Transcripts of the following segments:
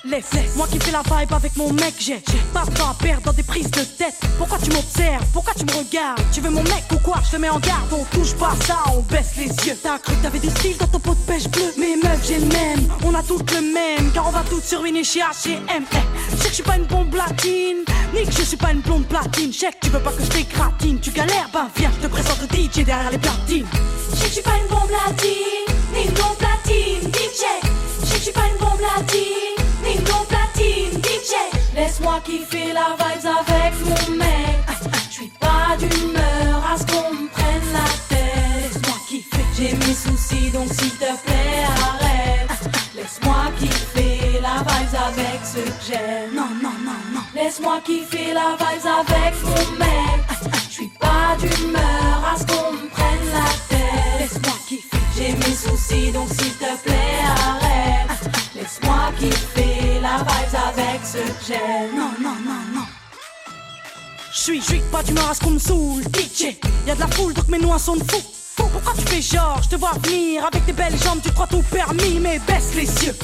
Laisse-moi kiffer la vibe avec mon mec. J'ai pas de temps à perdre dans des prises de tête. Pourquoi tu m'observes? Pourquoi tu me regardes? Tu veux mon mec ou quoi? Je te mets en garde. On touche pas ça, on baisse les yeux. T'as cru que t'avais du style dans ton pot de pêche bleu? Mais meuf, j'ai le même. On a toutes le même. Car on va toutes se ruiner chez H&M. Je sais que je suis pas une bombe latine, ni que je suis pas une blonde platine. Je sais que tu veux pas que je t'écratine. Tu galères? Ben viens, je te présente le DJ derrière les platines. Je sais que je suis pas une bombe latine, ni une blonde platine. DJ, je sais que je suis pas une bombe latine, ni une blonde platine. DJ, laisse-moi kiffer la vibes avec mon mec. Je suis pas d'humeur à ce qu'on me prenne la tête. Laisse-moi kiffer, j'ai mes soucis donc s'il te plaît arrête. Laisse-moi kiffer la vibes avec ceux que j'aime. Non, non, non, non. Laisse-moi kiffer la vibes avec mon mec. Je suis pas d'humeur à ce qu'on me prenne la tête. Laisse-moi kiffer. J'ai mes soucis donc s'il te plaît arrête. Laisse-moi kiffer la vibes avec ceux que j'aime. Non, non, non, non. Je suis pas d'humeur à ce qu'on me saoule. DJ, y'a de la foule donc mes noix sont de fous. Pourquoi tu fais genre, je te vois venir avec tes belles jambes, tu crois tout permis, mais baisse les yeux.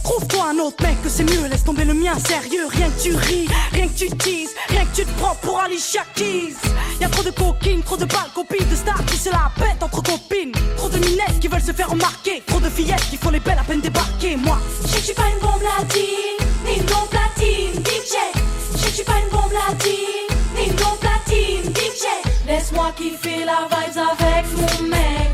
Trouve-toi un autre mec que c'est mieux, laisse tomber le mien sérieux. Rien que tu ris, rien que tu teases, rien que tu te prends pour Alicia Keys. Y'a trop de coquines, trop de balles, copines de stars qui se la pètent entre copines. Trop de minettes qui veulent se faire remarquer, trop de fillettes qui font les belles à peine débarquer. Moi, je sais que je suis pas une bombe latine, ni une blonde platine. DJ, je sais que je suis pas une bombe latine, ni une blonde platine. DJ, laisse-moi kiffer la vibes avec mon mec.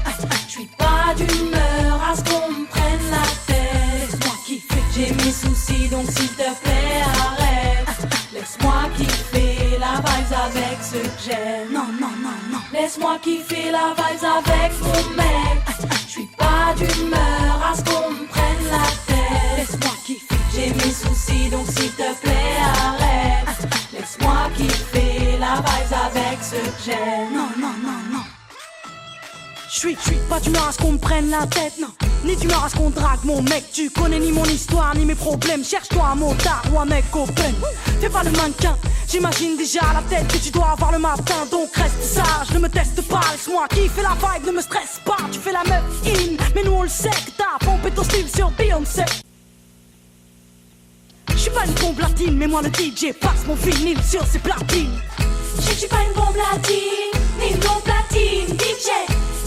Je suis pas d'humeur à ce qu'on me prenne la tête. laisse-moi kiffer. J'ai mes soucis donc s'il te plaît arrête. Laisse-moi kiffer la vibes avec ceux que j'aime. Non, non, non, non. Laisse-moi kiffer la vibes avec mon mec. Je suis pas d'humeur à ce qu'on me prenne la tête. Laisse-moi kiffer. J'ai mes soucis donc s'il te plaît arrête. Laisse-moi kiffer la vibes avec ceux que j'aime. Non, non, non, non. Je suis pas d'humeur à ce qu'on me prenne la tête, non. Ni d'humeur à ce qu'on drague mon mec. Tu connais ni mon histoire ni mes problèmes. Cherche-toi un motard ou un mec open. Fais pas le mannequin, j'imagine déjà la tête que tu dois avoir le matin. Donc reste sage, ne me teste pas. Laisse-moi kiffer la vibe, ne me stresse pas. Tu fais la meuf in, mais nous on le sait que t'as pompé ton style sur Beyoncé. Je suis pas une bombe latine, mais moi le DJ passe mon vinyle sur ses platines. Je sais que je suis pas une bombe latine, ni une blonde platine. DJ,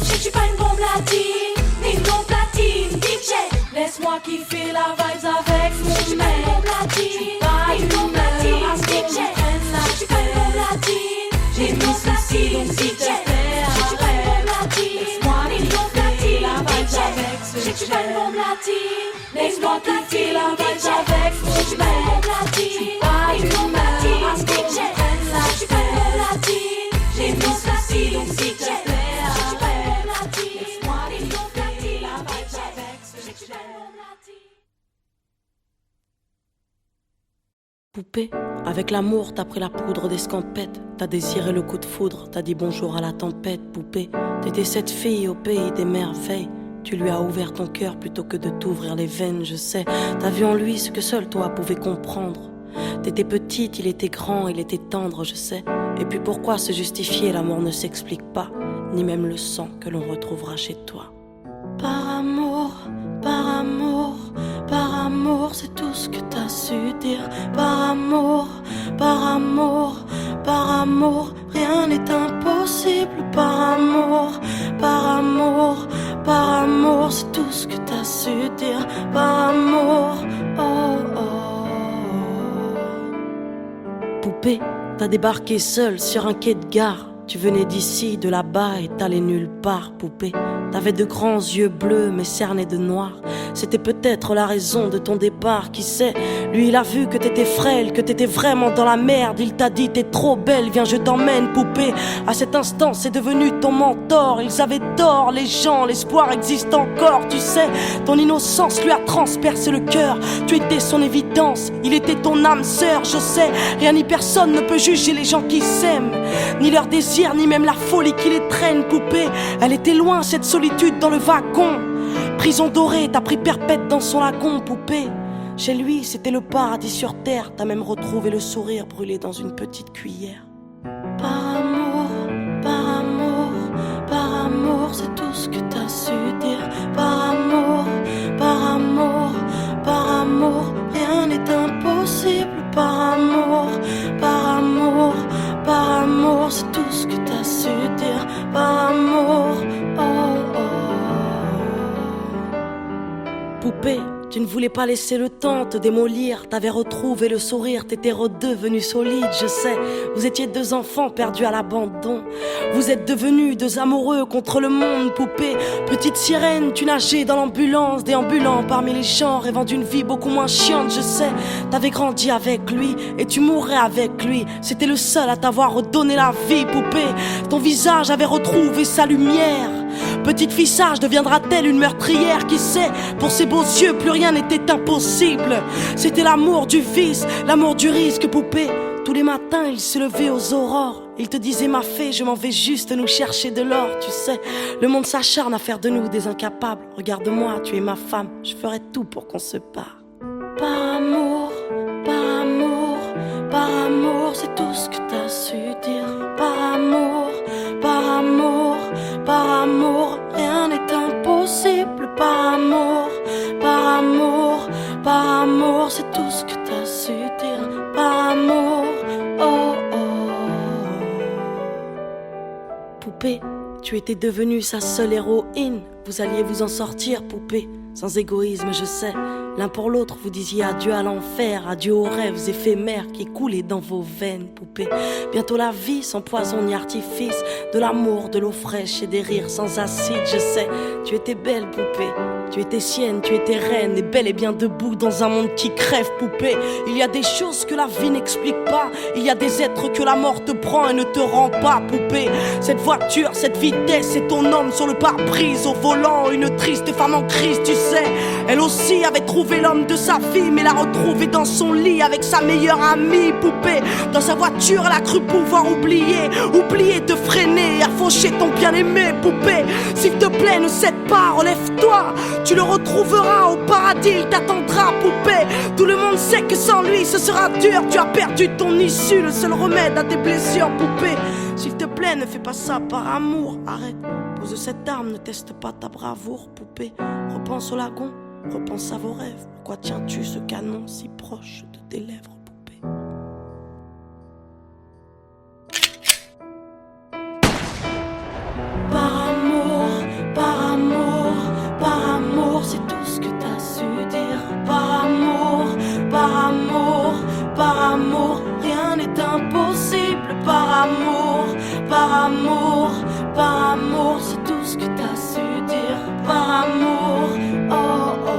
je sais que je suis pas une bombe latine, ni une blonde platine. DJ, laisse-moi kiffer la vibes avec mon mec. Je suis pas une blonde platine. DJ, je suis pas une bombe latine, j'ai mes soucis donc s'il te plaît arrête. Laisse-moi kiffer la vibes avec ceux que j'aime. Je suis pas une bombe latine, laisse-moi kiffer la vibes avec mon mec. Je suis pas une blonde platine. DJ, je suis pas une bombe latine, j'ai mes soucis donc s'il te plaît arrête. Laisse-moi kiffer la vibes avec ceux que j'aime. Poupée, avec l'amour t'as pris la poudre d'escampette. T'as désiré le coup de foudre, t'as dit bonjour à la tempête. Poupée, t'étais cette fille au pays des merveilles. Tu lui as ouvert ton cœur plutôt que de t'ouvrir les veines, je sais. T'as vu en lui ce que seul toi pouvais comprendre. T'étais petite, il était grand, il était tendre, je sais. Et puis pourquoi se justifier, l'amour ne s'explique pas. Ni même le sang que l'on retrouvera chez toi. Par amour, par amour, par amour, c'est tout ce que t'as su dire. Par amour, par amour, par amour, rien n'est impossible. Par amour, par amour, par amour, c'est tout ce que t'as su dire. Par amour, oh oh. Poupée, t'as débarqué seule sur un quai de gare. Tu venais d'ici, de là-bas et t'allais nulle part, poupée. T'avais de grands yeux bleus mais cernés de noir. C'était peut-être la raison de ton départ, qui sait. Lui il a vu que t'étais frêle, que t'étais vraiment dans la merde. Il t'a dit t'es trop belle, viens je t'emmène, poupée. À cet instant c'est devenu ton mentor. Ils avaient tort les gens, l'espoir existe encore, tu sais. Ton innocence lui a transpercé le cœur. Tu étais son évidence, il était ton âme sœur, je sais. Rien ni personne ne peut juger les gens qui s'aiment, ni leur désir, ni même la folie qui les traîne, poupée. Elle était loin cette solitude dans le wagon. Prison dorée, t'as pris perpète dans son lagon, poupée. Chez lui, c'était le paradis sur terre. T'as même retrouvé le sourire brûlé dans une petite cuillère. Par amour, par amour, par amour, c'est tout ce que t'as su dire. Par amour, par amour, par amour, rien n'est impossible. par amour, par amour, par amour, c'est tout ce que t'as su dire, par amour, oh oh. Poupée, tu ne voulais pas laisser le temps te démolir. T'avais retrouvé le sourire, t'étais redevenu solide, je sais. Vous étiez deux enfants perdus à l'abandon. Vous êtes devenus deux amoureux contre le monde, poupée. Petite sirène, tu nageais dans l'ambulance, déambulant parmi les gens, rêvant d'une vie beaucoup moins chiante, je sais. T'avais grandi avec lui et tu mourrais avec lui. C'était le seul à t'avoir redonné la vie, poupée. Ton visage avait retrouvé sa lumière. Petite fille sage deviendra-t-elle une meurtrière? Qui sait, pour ses beaux yeux, plus rien n'était impossible. C'était l'amour du vice, l'amour du risque, poupée. Tous les matins, il se levait aux aurores. Il te disait, ma fée, je m'en vais juste nous chercher de l'or. Tu sais, le monde s'acharne à faire de nous des incapables. Regarde-moi, tu es ma femme, je ferai tout pour qu'on se parle. Par amour, par amour, par amour, c'est tout ce que t'as su dire. Par amour, par amour, par amour, rien n'est impossible. Par amour, par amour, par amour, c'est tout ce que t'as su dire. Par amour, oh oh. Poupée, tu étais devenue sa seule héroïne. Vous alliez vous en sortir, poupée. Sans égoïsme, je sais. L'un pour l'autre, vous disiez adieu à l'enfer, adieu aux rêves éphémères qui coulaient dans vos veines, poupée. Bientôt la vie, sans poison ni artifice, de l'amour, de l'eau fraîche et des rires sans acide, je sais. Tu étais belle, poupée. Tu étais sienne, tu étais reine, et bel et bien debout dans un monde qui crève, poupée. Il y a des choses que la vie n'explique pas. Il y a des êtres que la mort te prend et ne te rend pas, poupée. Cette voiture, cette vitesse, c'est ton homme sur le pare-brise au volant. Une triste femme en crise, tu sais. Elle aussi avait trouvé l'homme de sa vie, mais l'a retrouvé dans son lit avec sa meilleure amie, poupée. Dans sa voiture, elle a cru pouvoir oublier de freiner, à faucher ton bien-aimé, poupée. S'il te plaît, ne cède pas, relève-toi. Tu le retrouveras au paradis, il t'attendra, poupée. Tout le monde sait que sans lui ce sera dur. Tu as perdu ton issue, le seul remède à tes blessures, poupée. S'il te plaît, ne fais pas ça par amour. Arrête, pose cette arme, ne teste pas ta bravoure, poupée. Repense au lagon, repense à vos rêves. Pourquoi tiens-tu ce canon si proche de tes lèvres, poupée? Par amour, par amour, par amour, c'est tout ce que t'as su dire. Par amour, par amour, par amour, rien n'est impossible. Par amour, par amour, par amour, c'est tout ce que t'as su dire. Par amour, oh oh.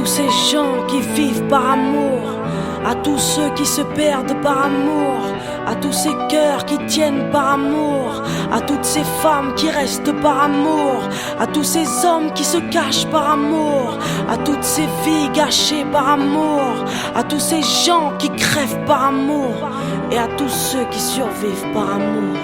Ces gens qui vivent par amour, à tous ceux qui se perdent par amour, à tous ces cœurs qui tiennent par amour, à toutes ces femmes qui restent par amour, à tous ces hommes qui se cachent par amour, à toutes ces vies gâchées par amour, à tous ces gens qui crèvent par amour, et à tous ceux qui survivent par amour.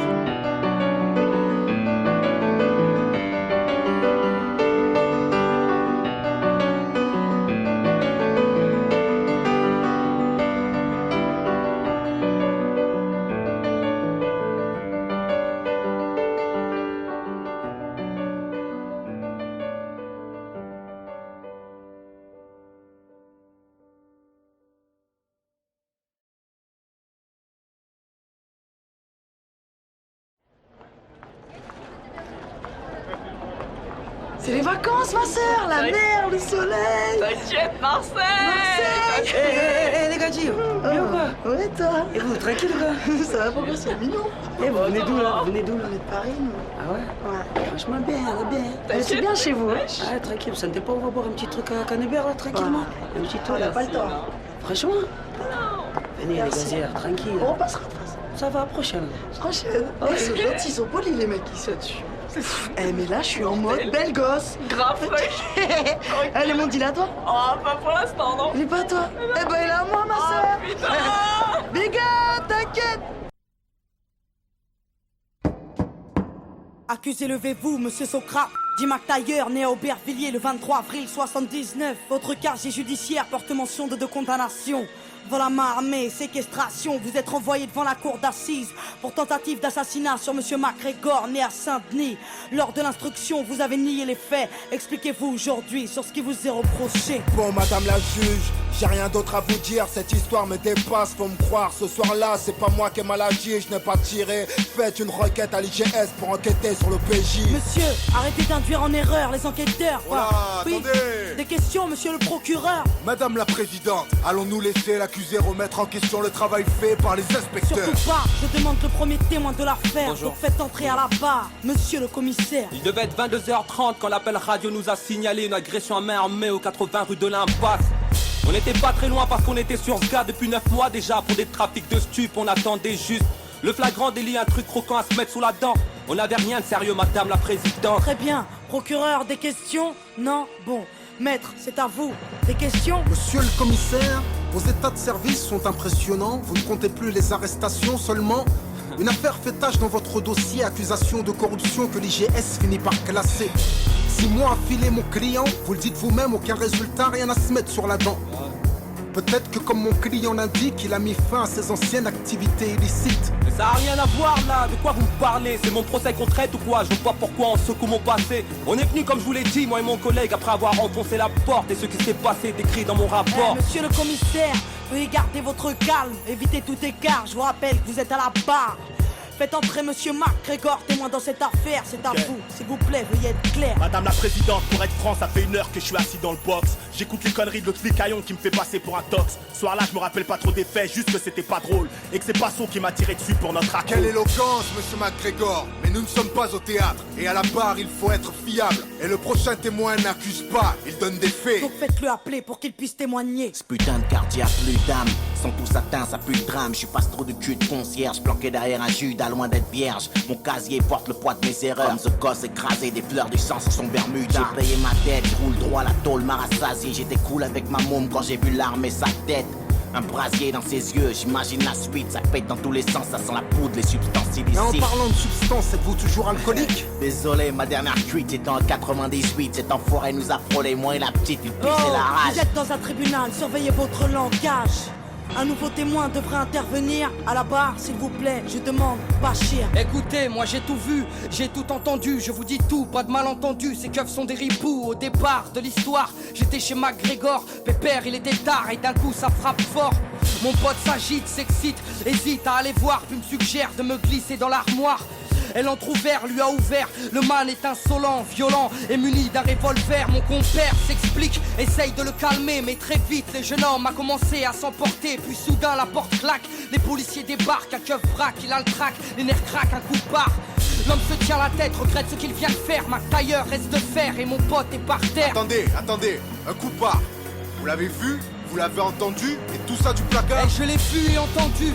C'est les vacances, ma sœur, la mer, le soleil. T'inquiète, Marseille. Hé, les gars, bien ou quoi? Ouais, toi. Et vous, tranquille ou quoi? Ça va, pourquoi c'est mignon? Eh, vous venez d'où là? Vous venez d'où là? On est de Paris, nous. Ah ouais? Ouais. Franchement, bien, bien. C'est bien chez vous, hein? Ah, tranquille, vous sentez pas, on va boire un petit truc à Canebert là, tranquillement? Un petit tour, là, pas le temps. Franchement? Non. Venez, les gazières, tranquille. On passera de toute façon. Ça va, prochaine. Prochaine? Oh, ils sont gentils, ils sont polis, les mecs qui sont dessus. Eh mais là je suis en mode belle gosse. Grave fraîche. Elle est mon deal à toi? Oh pas pour l'instant non. Il est pas à toi? Eh ben il est à moi ma soeur. Putain. Big up, t'inquiète. Accusé, levez-vous, monsieur Socrate. Dit McTayer, né à Aubervilliers le 23 avril 79. Votre casier judiciaire porte mention de 2 condamnations. Vol à main armée, séquestration. Vous êtes renvoyé devant la cour d'assises pour tentative d'assassinat sur monsieur MacGregor, né à Saint-Denis. Lors de l'instruction, vous avez nié les faits. Expliquez-vous aujourd'hui sur ce qui vous est reproché. Bon, madame la juge, j'ai rien d'autre à vous dire. Cette histoire me dépasse, faut me croire. Ce soir-là, c'est pas moi qui ai mal agi, je n'ai pas tiré. Faites une requête à l'IGS pour enquêter sur le PJ. Monsieur, arrêtez d'induire en erreur les enquêteurs. Voilà, oui, attendez. des questions, monsieur le procureur. Madame la présidente, allons-nous laisser l'accusé remettre en question le travail fait par les inspecteurs? Surtout pas, je demande le premier témoin de l'affaire. Bonjour. Donc faites entrer à la barre, monsieur le commissaire. Il devait être 22h30 quand l'appel radio nous a signalé une agression à main armée au 80 rue de l'Impasse. On n'était pas très loin parce qu'on était sur ce gars depuis 9 mois déjà pour des trafics de stupes. On attendait juste le flagrant délit, un truc croquant à se mettre sous la dent. On n'avait rien de sérieux, madame la présidente. Très bien, procureur, des questions? Non? Bon, maître, c'est à vous. Des questions? Monsieur le commissaire, vos états de service sont impressionnants. Vous ne comptez plus les arrestations seulement. Une affaire fait tache dans votre dossier, accusation de corruption que l'IGS finit par classer. 6 mois à filer mon client, vous le dites vous-même, aucun résultat, rien à se mettre sur la dent. Peut-être que comme mon client l'indique, il a mis fin à ses anciennes activités illicites. Mais ça a rien à voir là, de quoi vous me parlez? C'est mon procès qu'on traite ou quoi? Je vois pas pourquoi on secoue mon passé. On est venu comme je vous l'ai dit, moi et mon collègue, après avoir enfoncé la porte. Et ce qui s'est passé est écrit dans mon rapport. Monsieur le commissaire, veuillez garder votre calme, évitez tout écart. Je vous rappelle que vous êtes à la barre. Faites entrer monsieur MacGregor, témoin dans cette affaire, c'est à vous. S'il vous plaît, veuillez être clair. Madame la présidente, pour être franc, ça fait 1 heure que je suis assis dans le box. J'écoute les conneries de l'autre flicaillon qui me fait passer pour un tox. Ce soir-là, je me rappelle pas trop des faits, juste que c'était pas drôle. Et que c'est Passo qui m'a tiré dessus pour notre accord. Quelle éloquence, monsieur MacGregor. Mais nous ne sommes pas au théâtre. Et à la barre, il faut être fiable. Et le prochain témoin n'accuse pas, il donne des faits. Donc faites-le appeler pour qu'il puisse témoigner. Ce putain de quartier a plus d'âme. Sont tous atteints, ça pue le drame. Je suis pas trop de cul de concierge, planqué derrière un Judas, loin d'être vierge. Mon casier porte le poids de mes erreurs. Comme ce gosse écrasé, des fleurs du sang sur son Bermuda. J'ai payé ma dette, je roule droit, la tôle m'a rassasié. J'étais cool avec ma môme quand j'ai vu l'arme et sa tête. Un brasier dans ses yeux, j'imagine la suite. Ça pète dans tous les sens, ça sent la poudre, les substances illicites. Et en parlant de substances, êtes-vous toujours alcoolique? Désolé, ma dernière cuite c'était en 98. Cet enfoiré nous a frôlé, moi et la petite, il pissait la rage. Vous êtes dans un tribunal, surveillez votre langage. Un nouveau témoin devrait intervenir. À la barre, s'il vous plaît, je demande, Bachir. Écoutez, moi j'ai tout vu, j'ai tout entendu. Je vous dis tout, pas de malentendu. Ces keufs sont des ripoux. Au départ de l'histoire, j'étais chez MacGregor. Pépère, il était tard et d'un coup ça frappe fort. Mon pote s'agite, s'excite, hésite à aller voir, puis me suggère de me glisser dans l'armoire. Elle entrouvert, lui a ouvert. Le man est insolent, violent et muni d'un revolver. Mon compère s'explique, essaye de le calmer, mais très vite le jeune homme a commencé à s'emporter. Puis soudain la porte claque, les policiers débarquent, un keuf braque, il a le trac, les nerfs craquent, un coup de barre. L'homme se tient la tête, regrette ce qu'il vient de faire. MacTayer reste de fer et mon pote est par terre. Attendez, un coup de barre. Vous l'avez vu, vous l'avez entendu, et tout ça du placard. Et je l'ai vu et entendu.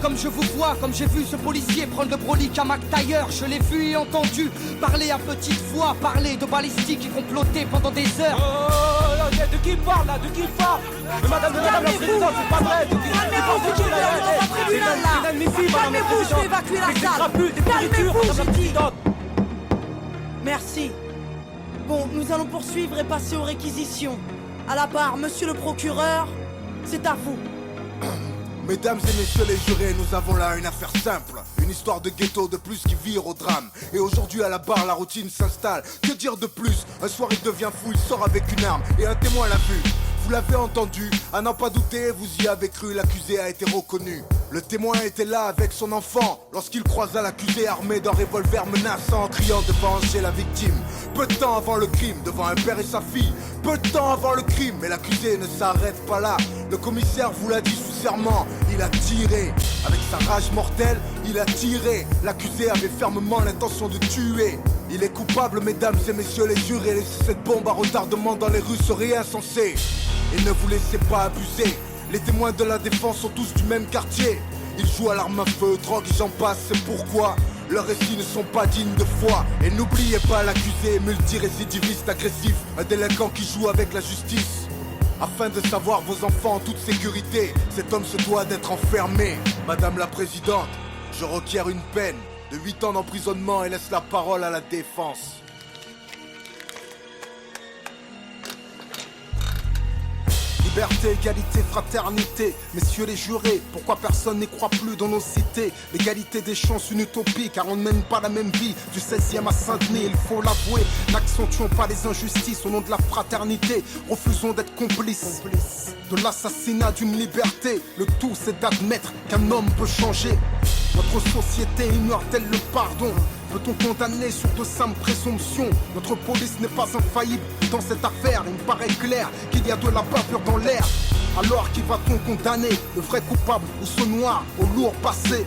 Comme je vous vois, comme j'ai vu ce policier prendre le brolique à MacTayer. Je l'ai vu et entendu parler à petite voix, parler de balistique et comploter pendant des heures. Oh, de qui il parle là? De qui il parle? Madame la présidente, c'est pas vrai. Calmez-vous, vous dans un tribunal là. Calmez-vous, je vais évacuer la salle. Calmez-vous, j'ai dit. Merci. Bon, nous allons poursuivre et passer aux réquisitions. À la barre, monsieur le procureur, c'est à vous. Mesdames et messieurs les jurés, nous avons là une affaire simple. Une histoire de ghetto de plus qui vire au drame. Et aujourd'hui à la barre, la routine s'installe. Que dire de plus? Un soir il devient fou, il sort avec une arme et un témoin l'a vu. Vous l'avez entendu, à n'en pas douter, vous y avez cru, l'accusé a été reconnu. Le témoin était là avec son enfant lorsqu'il croisa l'accusé armé d'un revolver menaçant, criant de venger la victime. Peu de temps avant le crime, devant un père et sa fille. Peu de temps avant le crime, mais l'accusé ne s'arrête pas là. Le commissaire vous l'a dit sous serment, il a tiré. Avec sa rage mortelle, il a tiré. L'accusé avait fermement l'intention de tuer. Il est coupable, mesdames et messieurs les jurés. Laisser cette bombe à retardement dans les rues serait insensé. Et ne vous laissez pas abuser. Les témoins de la défense sont tous du même quartier. Ils jouent à l'arme à feu, drogue et j'en passe, c'est pourquoi leurs récits ne sont pas dignes de foi. Et n'oubliez pas l'accusé, multirécidiviste agressif, un délinquant qui joue avec la justice. Afin de savoir vos enfants en toute sécurité, cet homme se doit d'être enfermé. Madame la présidente, je requiers une peine de 8 ans d'emprisonnement et laisse la parole à la défense. Liberté, égalité, fraternité, messieurs les jurés, pourquoi personne n'y croit plus dans nos cités? L'égalité des chances, une utopie, car on ne mène pas la même vie. Du 16e à Saint-Denis, il faut l'avouer, n'accentuons pas les injustices au nom de la fraternité. Refusons d'être complices de l'assassinat d'une liberté. Le tout c'est d'admettre qu'un homme peut changer. Notre société ignore-t-elle le pardon? Peut-on condamner sur de simples présomptions? Notre police n'est pas infaillible dans cette affaire. Il me paraît clair qu'il y a de la bavure dans l'air. Alors qui va-t-on condamner? Le vrai coupable ou ce noir au lourd passé?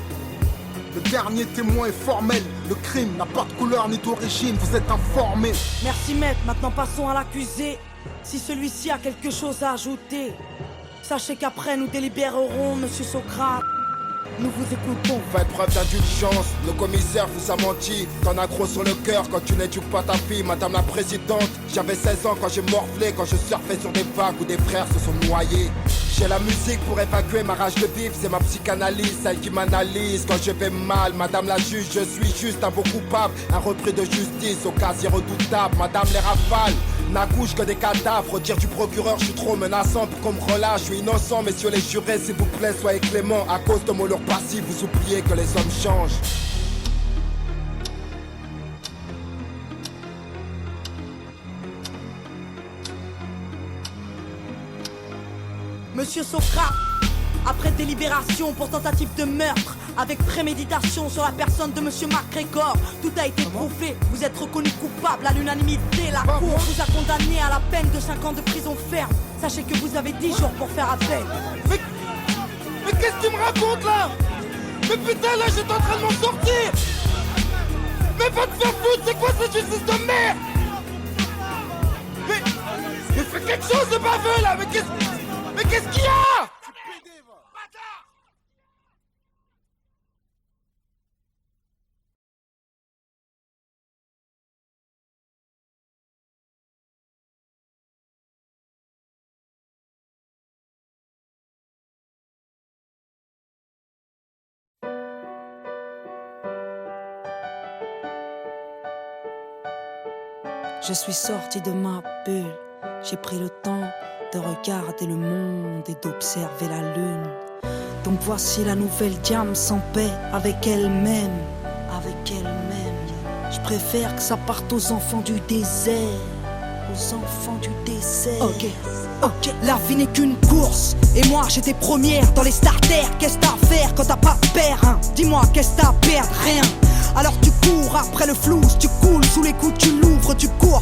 Le dernier témoin est formel. Le crime n'a pas de couleur ni d'origine. Vous êtes informés. Merci maître, maintenant passons à l'accusé. Si celui-ci a quelque chose à ajouter, sachez qu'après nous délibérerons, monsieur Socrate. Nous vous écoutons. Faites preuve d'indulgence, le commissaire vous a menti. T'en as gros sur le cœur quand tu n'éduques pas ta fille, madame la présidente. J'avais 16 ans quand j'ai morflé, quand je surfais sur des vagues où des frères se sont noyés. J'ai la musique pour évacuer ma rage de vivre, c'est ma psychanalyse, celle qui m'analyse quand je vais mal. Madame la juge, je suis juste un beau coupable, un repris de justice au casier redoutable. Madame les rafales n'accouchent que des cadavres. Dire du procureur, je suis trop menaçant pour qu'on me relâche. Je suis innocent, messieurs les jurés, s'il vous plaît, soyez clément. À cause de mon lourd passif, vous oubliez que les hommes changent. Monsieur Socrate, après délibération pour tentative de meurtre avec préméditation sur la personne de monsieur MacGregor, tout a été prouvé. Vous êtes reconnu coupable à l'unanimité. La cour vous a condamné à la peine de 5 ans de prison ferme. Sachez que vous avez 10 jours pour faire appel. Mais qu'est-ce qu'il me raconte là? Mais putain, là j'étais en train de m'en sortir. Mais va te faire foutre, c'est quoi cette justice de merde? Mais fais quelque chose de baveux là. Mais qu'est-ce qu'il y a? Je suis sorti de ma bulle, j'ai pris le temps de regarder le monde et d'observer la lune. Donc voici la nouvelle Diam sans paix avec elle-même, Je préfère que ça parte aux enfants du désert, Ok, la vie n'est qu'une course, et moi j'étais première dans les starters. Qu'est-ce t'as à faire quand t'as pas de père, hein? Dis-moi, qu'est-ce t'as à perdre? Rien. Alors tu cours après le flou, tu coules sous les coups, tu l'ouvres, tu cours,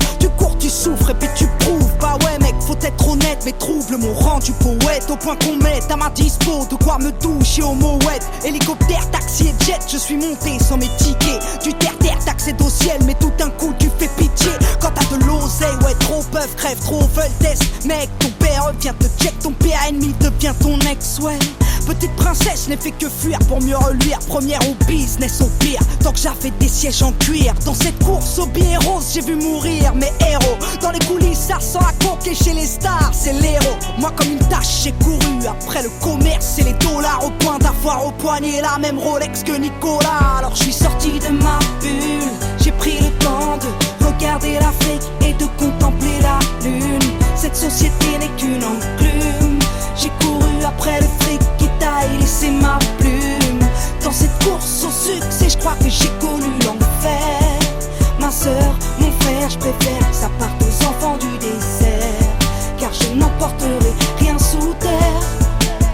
tu souffres et puis tu prouves. Bah ouais mec, faut être honnête, mais trouve le mot rendu poète au point qu'on mette à ma dispo de quoi me doucher au mouette. Hélicoptère, taxi et jet, je suis monté sans mes tickets. Du terre-terre, t'accèdes au ciel, mais tout d'un coup tu fais pitié. Quand t'as de l'oseille, ouais trop peuvent, crève trop veulent test. Mec, ton père vient te check, ton père ennemi devient ton ex, ouais. Petite princesse n'ai fait que fuir pour mieux reluire. Première au business au pire, tant que j'avais des sièges en cuir. Dans cette course au billet rose, j'ai vu mourir mes héros. Dans les coulisses, ça sent la coque et chez les stars, c'est l'héros. Moi comme une tâche, j'ai couru après le commerce et les dollars, au point d'avoir au poignet la même Rolex que Nicolas. Alors je suis sorti de ma bulle, j'ai pris le temps de regarder l'Afrique et de contempler la lune. Cette société n'est qu'une enclume. J'ai couru après le fric qui taille, laissé ma plume. Dans cette course au succès, je crois que j'ai connu l'enfer. Ma soeur, mon frère, je préfère que ça parte aux enfants du désert, car je n'emporterai rien sous terre.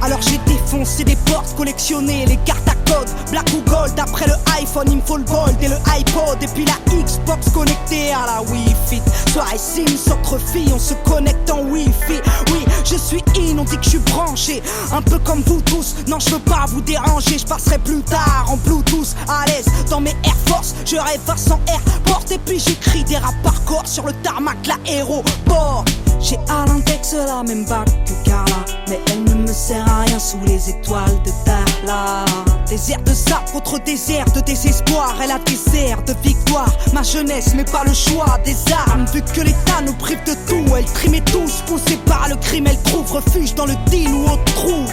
Alors j'ai défoncé des portes, collectionné les cartes à code, black ou gold. Après le iPhone, il me faut le gold et le iPod. Et puis la Xbox connectée à la Wi-Fi. Soirée Sims entre filles, on se connecte en Wi-Fi. Oui, je suis on dit que je suis branché, un peu comme vous tous. Non, je veux pas vous déranger, je passerai plus tard en Bluetooth. À l'aise dans mes Air Force, je rêve à 100 airport. Et puis j'écris des rap hardcore sur le tarmac, l'aéroport. J'ai à l'index la même bague que Carla, mais elle ne me sert à rien sous les étoiles de Darla. Désert de sable contre désert de désespoir, elle a des airs de victoire. Ma jeunesse mais pas le choix des armes, vu que l'État nous prive de tout. Elle trimait tous, poussée par le crime, elle trouve refuge dans le deal ou autre trou.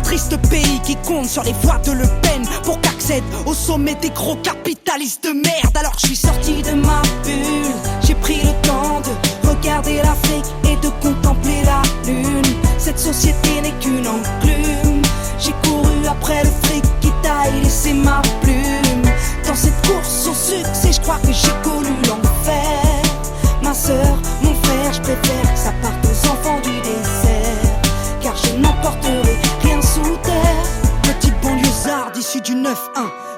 Triste pays qui compte sur les voix de Le Pen pour qu'accès j'accède au sommet des gros capitalistes de merde. Alors je suis sorti de ma bulle, j'ai pris le temps de regarder l'Afrique et de contempler la lune. Cette société n'est qu'une enclume. J'ai couru après le fric qui taille laissé ma plume. Dans cette course au succès, je crois que j'ai connu l'enfer. Ma sœur, mon frère, je préfère que ça parte aux enfants du désert, car je n'emporterai rien sous terre. Petite banlieusarde issue du 9-1,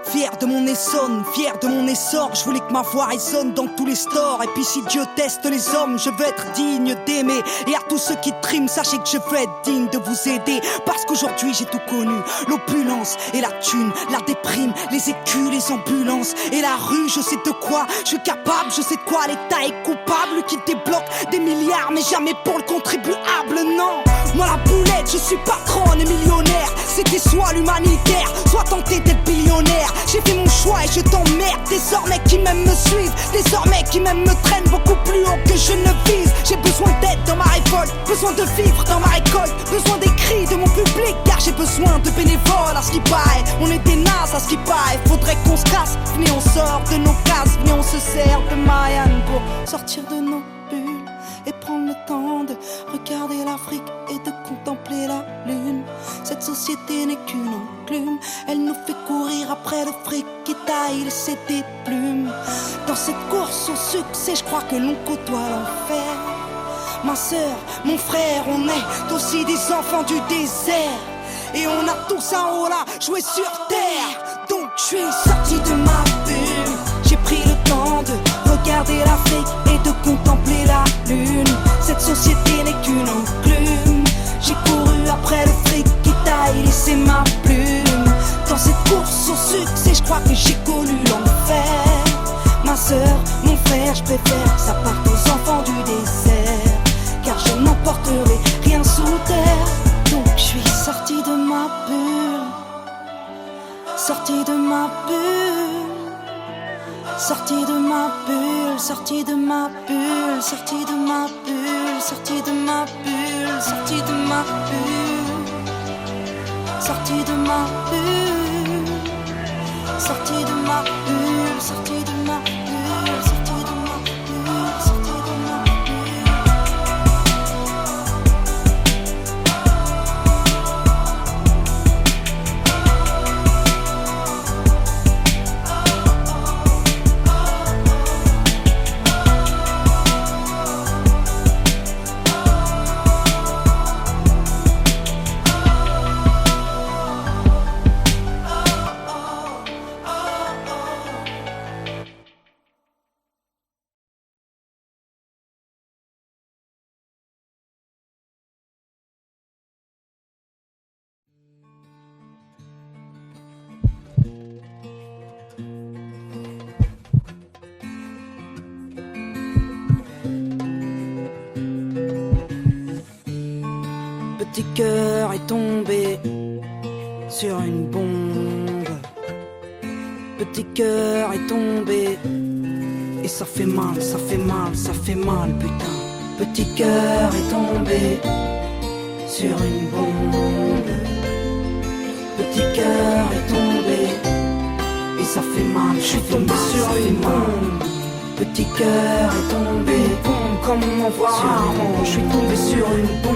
fier de mon Essonne, fier de mon essor. Je voulais que ma voix résonne dans tous les stores. Et puis si Dieu teste les hommes, je veux être digne d'aimer. Et à tous ceux qui triment, sachez que je veux être digne de vous aider. Parce qu'aujourd'hui j'ai tout connu, l'opulence et la thune, la déprime, les écus, les ambulances et la rue. Je sais de quoi je suis capable, je sais de quoi l'État est coupable, qui débloque des milliards mais jamais pour le contribuable. Non, moi la boulette, je suis patronne et millionnaire. C'était soit l'humanitaire, soit tenter d'être billionnaire. J'ai fait mon choix et je t'emmerde. Désormais qui m'aiment me suivent, désormais qui m'aiment me traînent beaucoup plus haut que je ne vise. J'ai besoin d'aide dans ma révolte, besoin de vivre dans ma récolte, besoin des cris de mon public, car j'ai besoin de bénévoles. À ce qui paraît, on est des nazes à ce qui paraît. Faudrait qu'on se casse, venez on sort de nos cases, venez on se sert de Marianne pour sortir de nos bulles et prendre le temps de regarder l'Afrique et de contempler la lune. Cette société n'est qu'une enclume, elle nous fait courir après le fric qui taille laisser des plumes. Dans cette course au succès, je crois que l'on côtoie l'enfer. Ma sœur, mon frère, on est aussi des enfants du désert, et on a tous un rôle à jouer sur terre. Donc je suis sorti de ma bulle, j'ai pris le temps de regarder l'Afrique et de contempler la lune. Cette société n'est qu'une enclume, j'ai couru après le fric qui taille laissé ma plume. Dans cette course au succès, je crois que j'ai connu l'enfer. Ma sœur, mon frère, je préfère que ça parte aux enfants du désert, car je n'emporterai rien sous terre. Donc je suis sorti de ma bulle, sorti de ma bulle, sorti de ma bulle, sorti de ma bulle, sorti de ma bulle, sorti de ma bulle, sorti de ma bulle, sorti de ma bulle, sorti de ma bulle, sorti de ma bulle, sorti de ma bulle, sorti de ma bulle. Petit cœur est tombé sur une bombe. Petit cœur est tombé et ça fait mal, ça fait mal, ça fait mal, putain. Petit cœur est tombé sur une bombe. Petit cœur est tombé et ça fait mal, je suis tombé sur une bombe. Petit cœur est tombé, bombe comme on en voit rarement. Je suis tombé sur une bombe.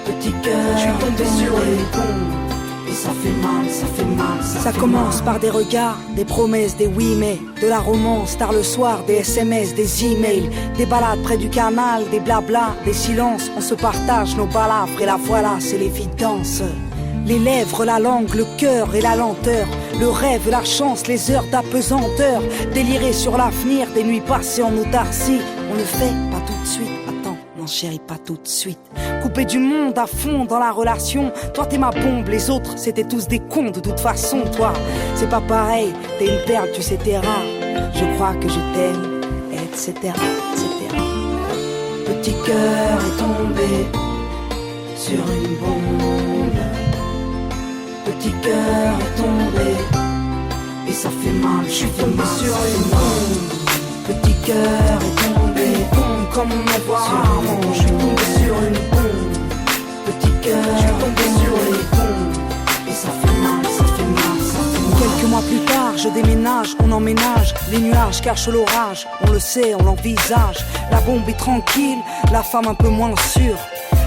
Petit cœur, je suis tombé sur une bombe et ça fait mal, ça fait mal, ça fait commence mal. Par des regards, des promesses, des oui mais, de la romance, tard le soir, des SMS, des emails, des balades près du canal, des blabla, des silences. On se partage nos balafres et la voilà, c'est l'évidence. Les lèvres, la langue, le cœur et la lenteur, le rêve, la chance, les heures d'apesanteur, délirer sur l'avenir, des nuits passées en autarcie. On le fait pas tout de suite, attends, non chérie, pas tout de suite. Coupé du monde à fond dans la relation, toi t'es ma bombe, les autres c'était tous des cons de toute façon. Toi, c'est pas pareil, t'es une perle, tu sais t'es rare. Je crois que je t'aime, etc., etc. Petit cœur est tombé sur une bombe. Petit cœur est tombé et ça fait mal, je suis tombé sur une bombe. Petit cœur est tombé, bombe comme on me voit rarement. Je suis tombé sur une bombe. Petit cœur, je suis tombé sur les bombes et ça fait mal, ça fait mal, ça fait mal. Quelques mois mois plus tard, je déménage, on emménage. Les nuages cachent l'orage, on le sait, on l'envisage. La bombe est tranquille, la femme un peu moins sûre.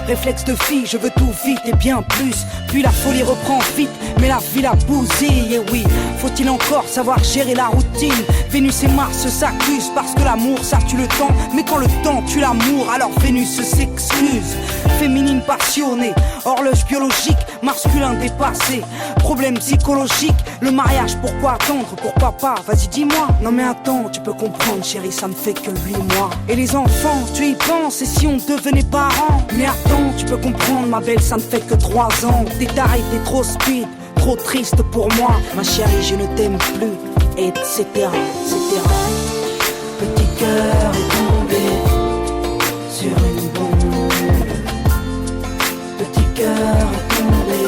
Réflexe de fille, je veux tout vite et bien plus. Puis la folie reprend vite, mais la vie la bousille. Et oui, faut-il encore savoir gérer la routine? Vénus et Mars s'accusent parce que l'amour ça tue le temps. Mais quand le temps tue l'amour, alors Vénus s'excuse. Féminine passionnée, horloge biologique, masculin dépassé. Problème psychologique, le mariage pourquoi attendre? Pourquoi pas? Vas-y dis-moi. Non mais attends, tu peux comprendre chérie, ça me fait que 8 mois. Et les enfants, tu y penses, et si on devenait parents? Mais attends, tu peux comprendre ma belle, ça ne fait que 3 ans. T'es taré, t'es trop speed, trop triste pour moi. Ma chérie, je ne t'aime plus, etc., etc. Petit cœur est tombé sur une bombe. Petit cœur est tombé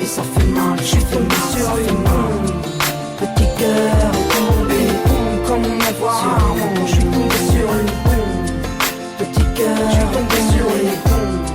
et ça fait mal, je suis tombé sur une bombe. Petit cœur est tombé, bombe comme on me voit rarement. Je suis tombé sur une bombe. Petit cœur, je suis tombé sur une bombe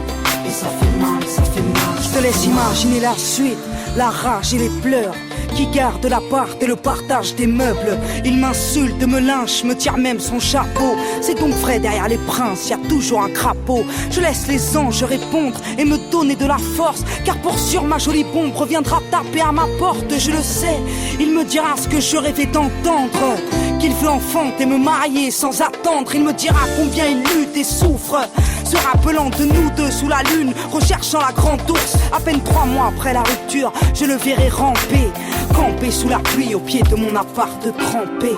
et ça fait mal, ça fait mal. Je te laisse imaginer la suite, la rage et les pleurs qui garde l'appart et le partage des meubles. Il m'insulte, me lynche, me tire même son chapeau. C'est donc vrai, derrière les princes, y a toujours un crapaud. Je laisse les anges répondre et me donner de la force, car pour sûr ma jolie bombe reviendra taper à ma porte. Je le sais, il me dira ce que je rêvais d'entendre, qu'il veut enfanter et me marier sans attendre. Il me dira combien il lutte et souffre, se rappelant de nous deux sous la lune, recherchant la grande ours. À peine 3 mois après la rupture, je le verrai ramper, camper sous la pluie au pied de mon appart trempé.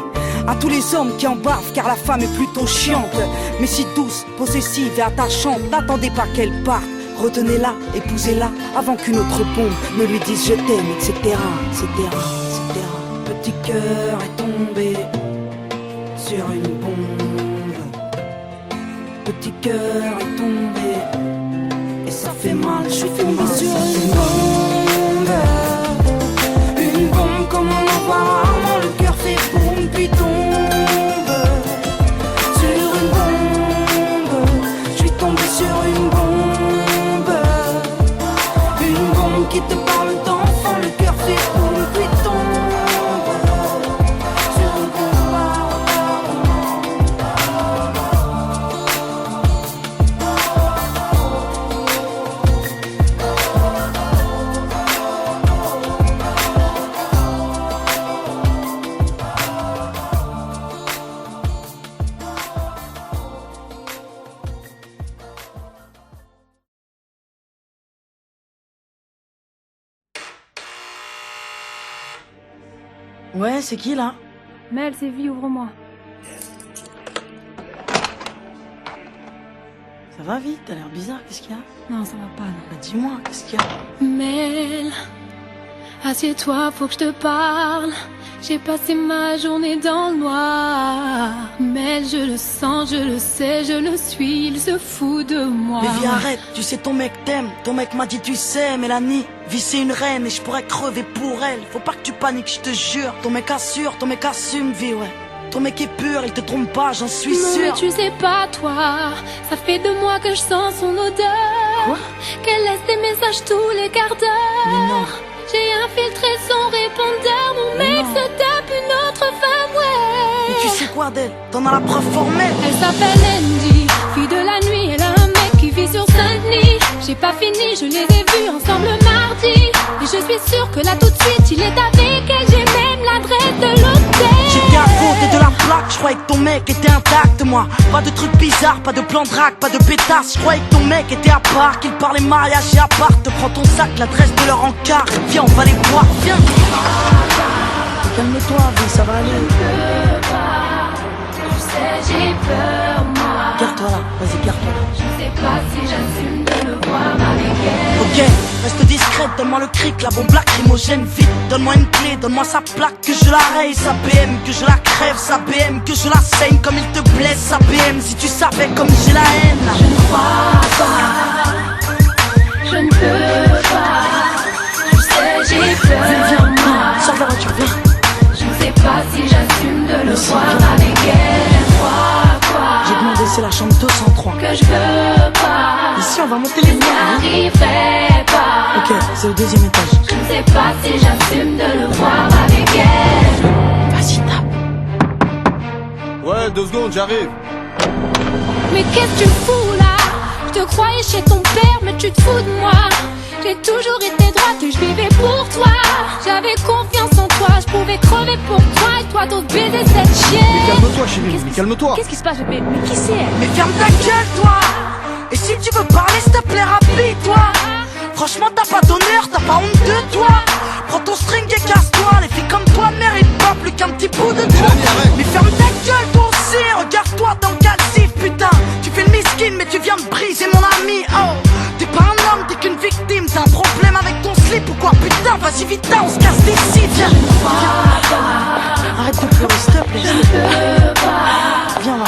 À tous les hommes qui en bavent, car la femme est plutôt chiante, mais si douce, possessive et attachante, n'attendez pas qu'elle parte. Retenez-la, épousez-la, avant qu'une autre bombe ne lui dise je t'aime, etc., etc., etc. Petit cœur est tombé sur une bombe. Petit cœur est tombé et ça fait mal, je suis tombé sur une bombe. Une bombe comme on en voit rarement, le cœur fait boum puis tombe. Sur une bombe, je suis tombé sur une bombe. Une bombe qui te parle d'enfant, le cœur fait boum puis tombe. Sur une Ouais, c'est qui là? Mel, c'est vie, ouvre-moi. Ça va vite, t'as l'air bizarre, qu'est-ce qu'il y a? Non, ça va pas, non. Bah dis-moi, qu'est-ce qu'il y a? Mel, assieds-toi, faut que je te parle. J'ai passé ma journée dans le noir. Mel, je le sens, je le sais, je le suis, il se fout de moi. Mais viens, arrête, tu sais ton mec t'aime. Ton mec m'a dit tu sais, Mélanie, vie c'est une reine et je pourrais crever pour elle. Faut pas que tu paniques, je te jure. Ton mec assure, ton mec assume, vie, ouais. Ton mec est pur, il te trompe pas, j'en suis non, sûr. Mais tu sais pas, toi, ça fait 2 mois que je sens son odeur. Quoi? Qu'elle laisse des messages tous les quarts d'heure. Mais non. J'ai infiltré son répondeur, mon mec se tape une autre femme, ouais. Mais tu sais quoi d'elle? T'en as la preuve formelle. Elle s'appelle Andy, fille de la nuit, elle a un mec qui vit sur Saint-Denis. J'ai pas fini, je les ai vus ensemble mardi. Et je suis sûre que là tout de suite il est avec elle. J'ai même l'adresse de l'hôtel. J'étais à côté de la plaque, je croyais que ton mec était intact, moi. Pas de trucs bizarres, pas de plan de drague, pas de pétasse. Je croyais que ton mec était à part, qu'il parlait mariage et appart. Prends ton sac, l'adresse de leur encart. Viens, on va les voir, viens. Calme-toi, vie, ça va aller. Je peux pas, tu sais j'ai peur moi. Garde-toi là, vas-y, garde-toi là. Je sais pas si j'assume de le voir avec elle. Ok, reste discrète, donne-moi le cric, la bombe lacrymogène vite. Donne-moi une clé, donne-moi sa plaque, que je la raye, sa BM, que je la crève, sa BM, que je la saigne comme il te blesse, sa BM, si tu savais comme j'ai la haine. Je ne crois pas, je ne peux pas, tu sais j'ai peur. Viens, sors de la voiture, viens. Je ne sais pas si j'assume de le voir avec elle. Je crois quoi? J'ai demandé, c'est la chambre 203. Que je veux pas. Ici, on va monter les liens. J'arriverai pas. Ok, c'est au 2e étage. Je ne sais pas si j'assume de le voir avec 2 secondes, j'arrive. Mais qu'est-ce que tu fous là? Je te croyais chez ton père, mais tu te fous de moi. J'ai toujours été droite et je vivais pour toi. J'avais confiance en toi, je pouvais crever pour toi. Et toi t'oses baiser cette chienne. Mais calme-toi chérie, mais calme-toi. Qu'est-ce qui se passe bébé? Mais qui c'est elle? Mais ferme ta gueule toi. Et si tu veux parler s'il te plaît rapide-toi. Franchement t'as pas d'honneur, t'as pas honte de toi. Prends ton string et casse-toi. Les filles comme toi méritent pas plus qu'un petit bout de toi. Mais ferme ta gueule toi aussi. Regarde-toi dans le calcif putain. Tu fais le miskin mais tu viens me briser mon ami. Oh, t'es pas un homme, t'es qu'une victime. T'as un problème avec ton slip ou quoi? Putain vas-y vite on se casse d'ici. Viens. Arrête de pleurer s'il te plaît. Je ne peux pas. Viens là.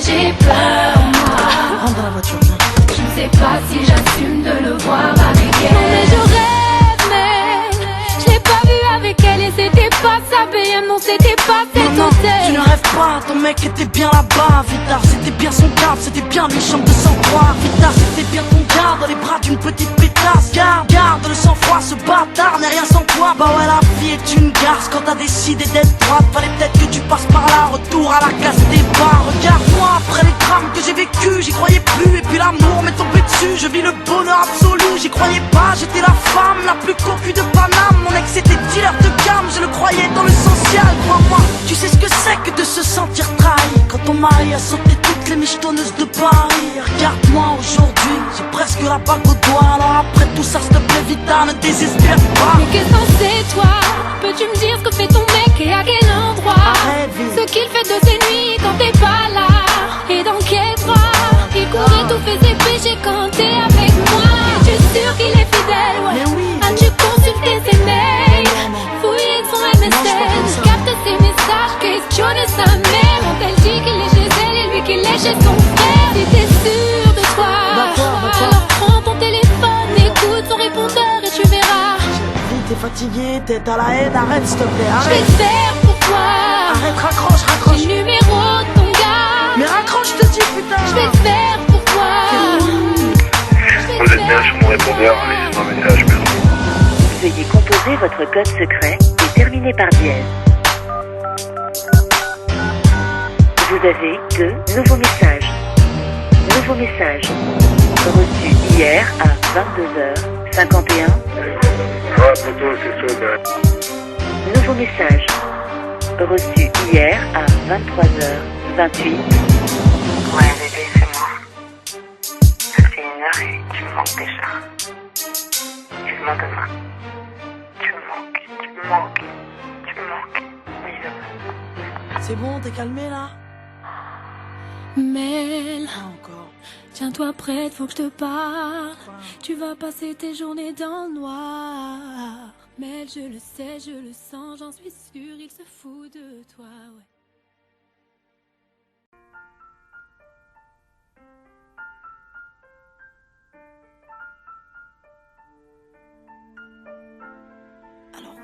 J'ai peur moi. Rentre dans la voiture, viens. Je ne sais pas si j'assume de le voir avec elle. Non mais je rêve mais je l'ai pas vu avec elle. Et c'était pas sa BM, non c'était pas cet hôtel. Tu ne rêves pas, ton mec était bien là-bas. Vitard c'était bien son garde, c'était bien lui chambre de sang-froid. Vitard c'était bien ton garde dans les bras d'une petite pétasse. Garde le sang-froid, ce bâtard n'est rien sans toi. Bah ouais la vie est une garce quand t'as décidé d'être droite. Fallait peut-être que tu passes par là, retour à la case des bars. Regarde-moi après les drames que j'ai vécu, j'y croyais plus. Et puis l'amour m'est tombé dessus, je vis le bonheur absolu. J'y croyais pas, j'étais la femme la plus cocu de Paname. Mon ex était dealer de gamme, je le croyais dans le social. Crois-moi, tu sais ce que c'est que de se sentir trahi quand ton mari a sauté toutes les michetonneuses de Paris. Regarde-moi aujourd'hui, j'ai presque la bague au doigt. Alors après tout ça, s'il te plaît Vita, ne désespère pas. Mais qu'est-ce que c'est toi? Peux-tu me dire ce que fait ton mec et à quel endroit? Ce qu'il fait de ses nuits quand t'es pas là. Et dans quel droit? Il courait tous ses péchés quand t'es avec moi. Es-tu sûr qu'il est fidèle? Ouais. As-tu consulté ses mails? Fouillé son MSN, capte ses messages, questionne sa mère. Quand elle dit qu'il est chez elle et lui qu'il est chez son frère. Si t'es sûr de toi, alors prends ton téléphone, écoute son répondeur et tu verras. T'es fatigué, t'es à la haine, arrête s'il te plaît, Je arrête. vais te faire pour toi. Arrête, raccroche. J'ai le numéro de ton gars. Mais raccroche, je te dis putain. Je vais te faire pour toi. Vous êtes bien sur mon répondeur, laissez-moi un message, merci. Veuillez composer votre code secret et terminer par dièse. Vous avez 2 nouveaux messages. Nouveau message. Reçu hier à 22h51. Ouais, plutôt, c'est chaud, ouais. Nouveau message. Reçu hier à 23h28. Ouais, bébé, c'est moi. Ça fait 1 heure et tu me manques déjà. Tu me manques de moi. Tu me manques. Oui, c'est bon, t'es calmé là? Mel, encore. Tiens-toi prête, faut que je te parle. Tu vas passer tes journées dans le noir. Mel, je le sais, je le sens, j'en suis sûre, il se fout de toi, ouais.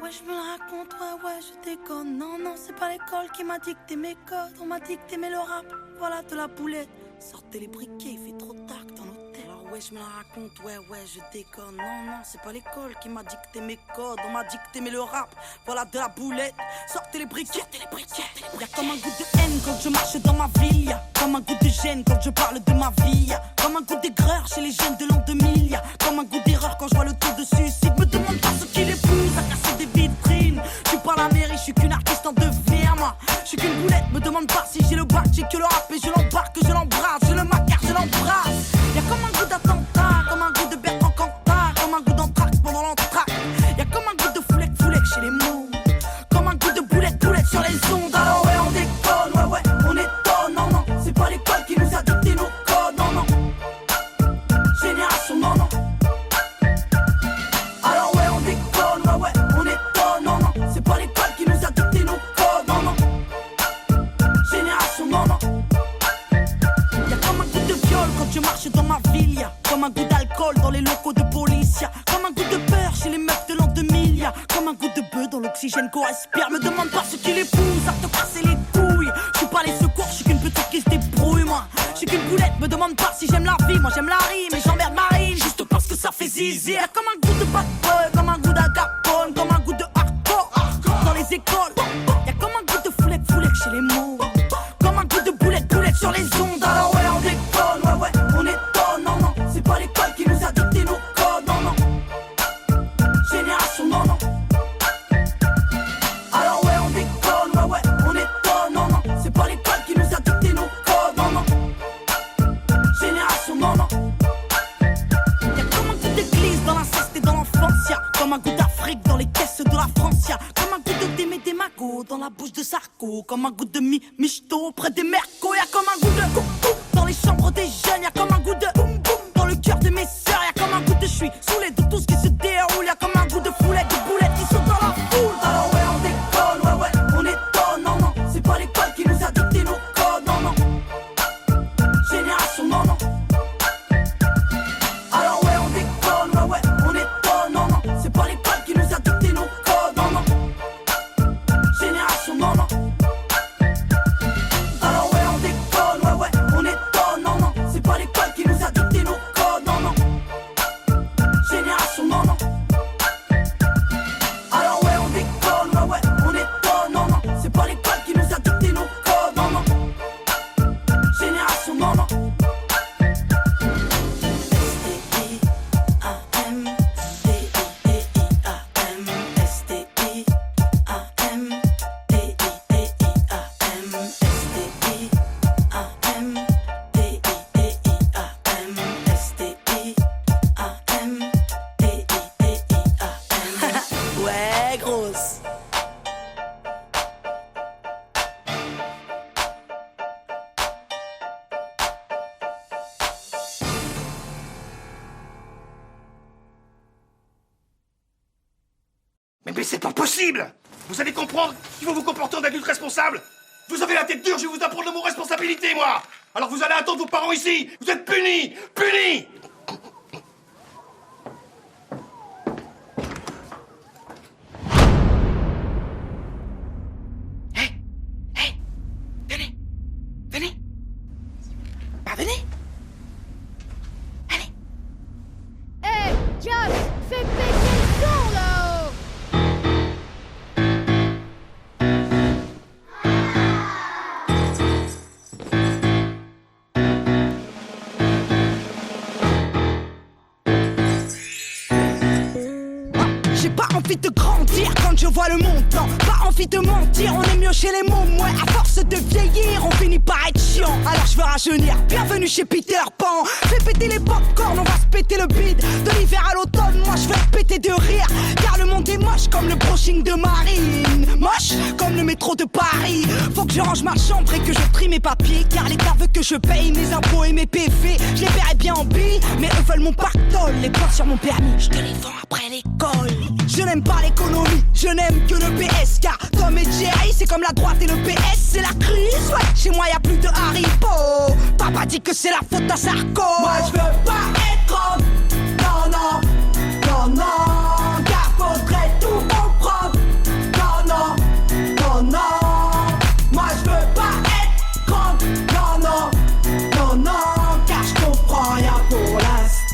Ouais, je me la raconte, ouais, je déconne. Non, c'est pas l'école qui m'a dicté mes codes. On m'a dicté mais le rap, voilà de la boulette. Sortez les briquets, il fait trop tard dans l'hôtel. Alors ouais, je me la raconte, ouais, je déconne. Non, c'est pas l'école qui m'a dicté mes codes. On m'a dicté mais le rap, voilà de la boulette. Sortez les briquets, Y'a comme un goût de haine quand je marche dans ma ville. Y'a comme un goût de gêne quand je parle de ma vie. Y'a comme un goût d'aigreur chez les jeunes de l'an 2000. Y'a comme un goût d'erreur quand je vois le taux de suicide. Me demande pas ce qui les pousse à casser des vitrines. Je suis pas la mairie, je suis qu'une artiste en devenir, moi. Je suis qu'une boulette, me demande pas si j'ai le bac, j'ai que le rap et je l'embarque, je l'embrasse, je le macarre, je l'embrasse. Y'a comme un goût d'attentat, comme un goût de Bertrand Cantat, comme un goût d'entraque pendant l'entraque. Y'a comme un goût de foulec chez les mots, comme un goût de boulette sur les ondes. Alors ouais, on déconne, ouais, on étonne, non, c'est pas l'école qui nous a dicté nos codes, non. Génération, non. Alors ouais, on déconne, ouais, on étonne, non, c'est pas l'école qui nous a dicté nos codes, non. Génération, non. Y'a comme un goût de viol quand je marche dans ma ville, y'a comme un goût d'alcool dans les locaux de police, y'a comme un goût de peur chez les meufs de l'an 2000, y'a comme un goût de bœuf dans l'oxygène qu'on respire. Me demande pas ce qui les pousse à te casser les couilles. Je suis pas les secours, je suis qu'une petite qui se débrouille, moi. Je suis qu'une boulette, me demande pas si j'aime la vie. Moi j'aime la rime et j'emmerde Marine juste parce que ça fait zizi. Y'a comme un goût de bad boy, comme un goût d'agapone, comme un goût de hardcore dans les écoles. Y'a comme un goût de foulec chez les mots, comme un goût de l'eau dans la bouche de Sarko, comme un goût de michto près des mercos. Y'a comme un goût de coucou dans les chambres des jeunes, y'a comme un goût de boum boum dans le cœur de mes sœurs, y'a comme un goût de j'suis saoulé de tout ce qui se déroule, y'a comme un goût de foulette, de boulettes qui sont dans la foule. Alors ouais on déconne, ouais ouais on étonne, non non, c'est pas l'école qui nous a dicté nos codes, non non. Génération non non. Alors ouais on déconne, ouais ouais on étonne, non non, c'est pas l'école qui nous a dicté nos codes, non non. Génération non non. Alors ouais on déconne, ouais ouais on étonne, non non, c'est pas l'école qui nous a dicté nos codes, non non. Génération non non. Alors ouais on déconne, ouais ouais on étonne, non non, c'est pas l'école qui nous a dicté nos codes, non non. Génération non non. Ouais, grosse. Mais c'est pas possible! Vous allez comprendre qu'il faut vous comporter en adulte responsable! Vous avez la tête dure, je vais vous apprendre le mot responsabilité, moi! Alors vous allez attendre vos parents ici! Vous êtes punis! Punis! Venez. Bah venez. Allez. Hey, Josh, fais péter le son là-haut. J'ai pas envie de grandir quand je vois le montant. Pas envie de mentir, on est mieux chez les mômes. Ouais, à force de vieillir, on finit par être chiant. Alors je veux rajeunir, bienvenue chez Peter Pan. Fais péter les popcorn, on va se péter le bide. De l'hiver à l'automne, moi je veux péter de rire. Car le monde est moche comme le brushing de Marine. Moche comme le métro de Paris. Faut que je range ma chambre et que je trie mes papiers. Car l'État veut que je paye mes impôts et mes PV. Je les verrai bien en billes, mais eux veulent mon pactole. Les points sur mon permis, je te les vends après l'école. Je n'aime pas l'économie, je n'aime que le PS. Car Tom et Jerry, c'est comme la droite et le PS. C'est la crise, ouais, chez moi y'a plus de Haribo. Papa dit que c'est la faute à Sarko. Moi je veux pas être homme, non non, non non. Car faudrait tout comprendre, non non, non non. Moi je veux pas être grande, non non, non non. Car je comprends rien pour l'instant.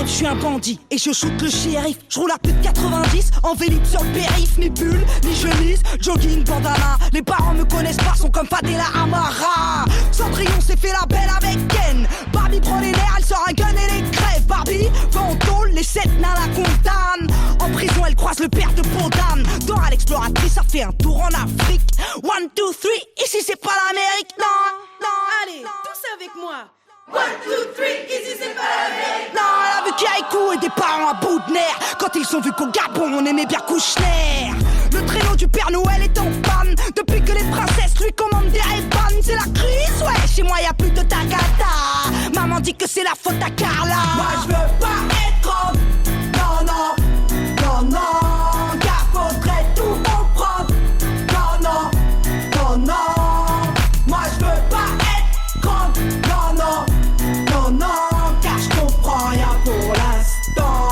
Je suis un bandit et je shoot le shérif. Je roule à plus de 90 en vélib sur le périph'. Ni bulle, ni chemise, jogging, bandana. Les parents me connaissent pas, sont comme Fadela Amara. Cendrillon s'est fait la belle avec Ken. Barbie prend les nerfs, elle sort un gun et les crève. Barbie va en tôle, les 7 nains la condamnent. En prison elle croise le père de Podane. Dans à l'exploratrice, ça fait un tour en Afrique. 1, 2, 3, ici c'est pas l'Amérique, non, non. Allez, tous avec moi. 1, 2, 3, ici c'est pas l'Amérique. Non, elle a vu Kiaikou et des parents à bout de nerfs. Quand ils ont vu qu'au Gabon on aimait bien Kouchner. Le traîneau du Père Noël est en panne. Depuis que les princesses lui commandent des Ray-Ban. C'est la crise, ouais, chez moi y'a plus de Tagada. Maman dit que c'est la faute à Carla. Moi je veux pas être homme, non non, non non. Car faudrait tout comprendre, non non, non non. Moi je veux pas être grande, non non, non non. Car je comprends rien pour l'instant.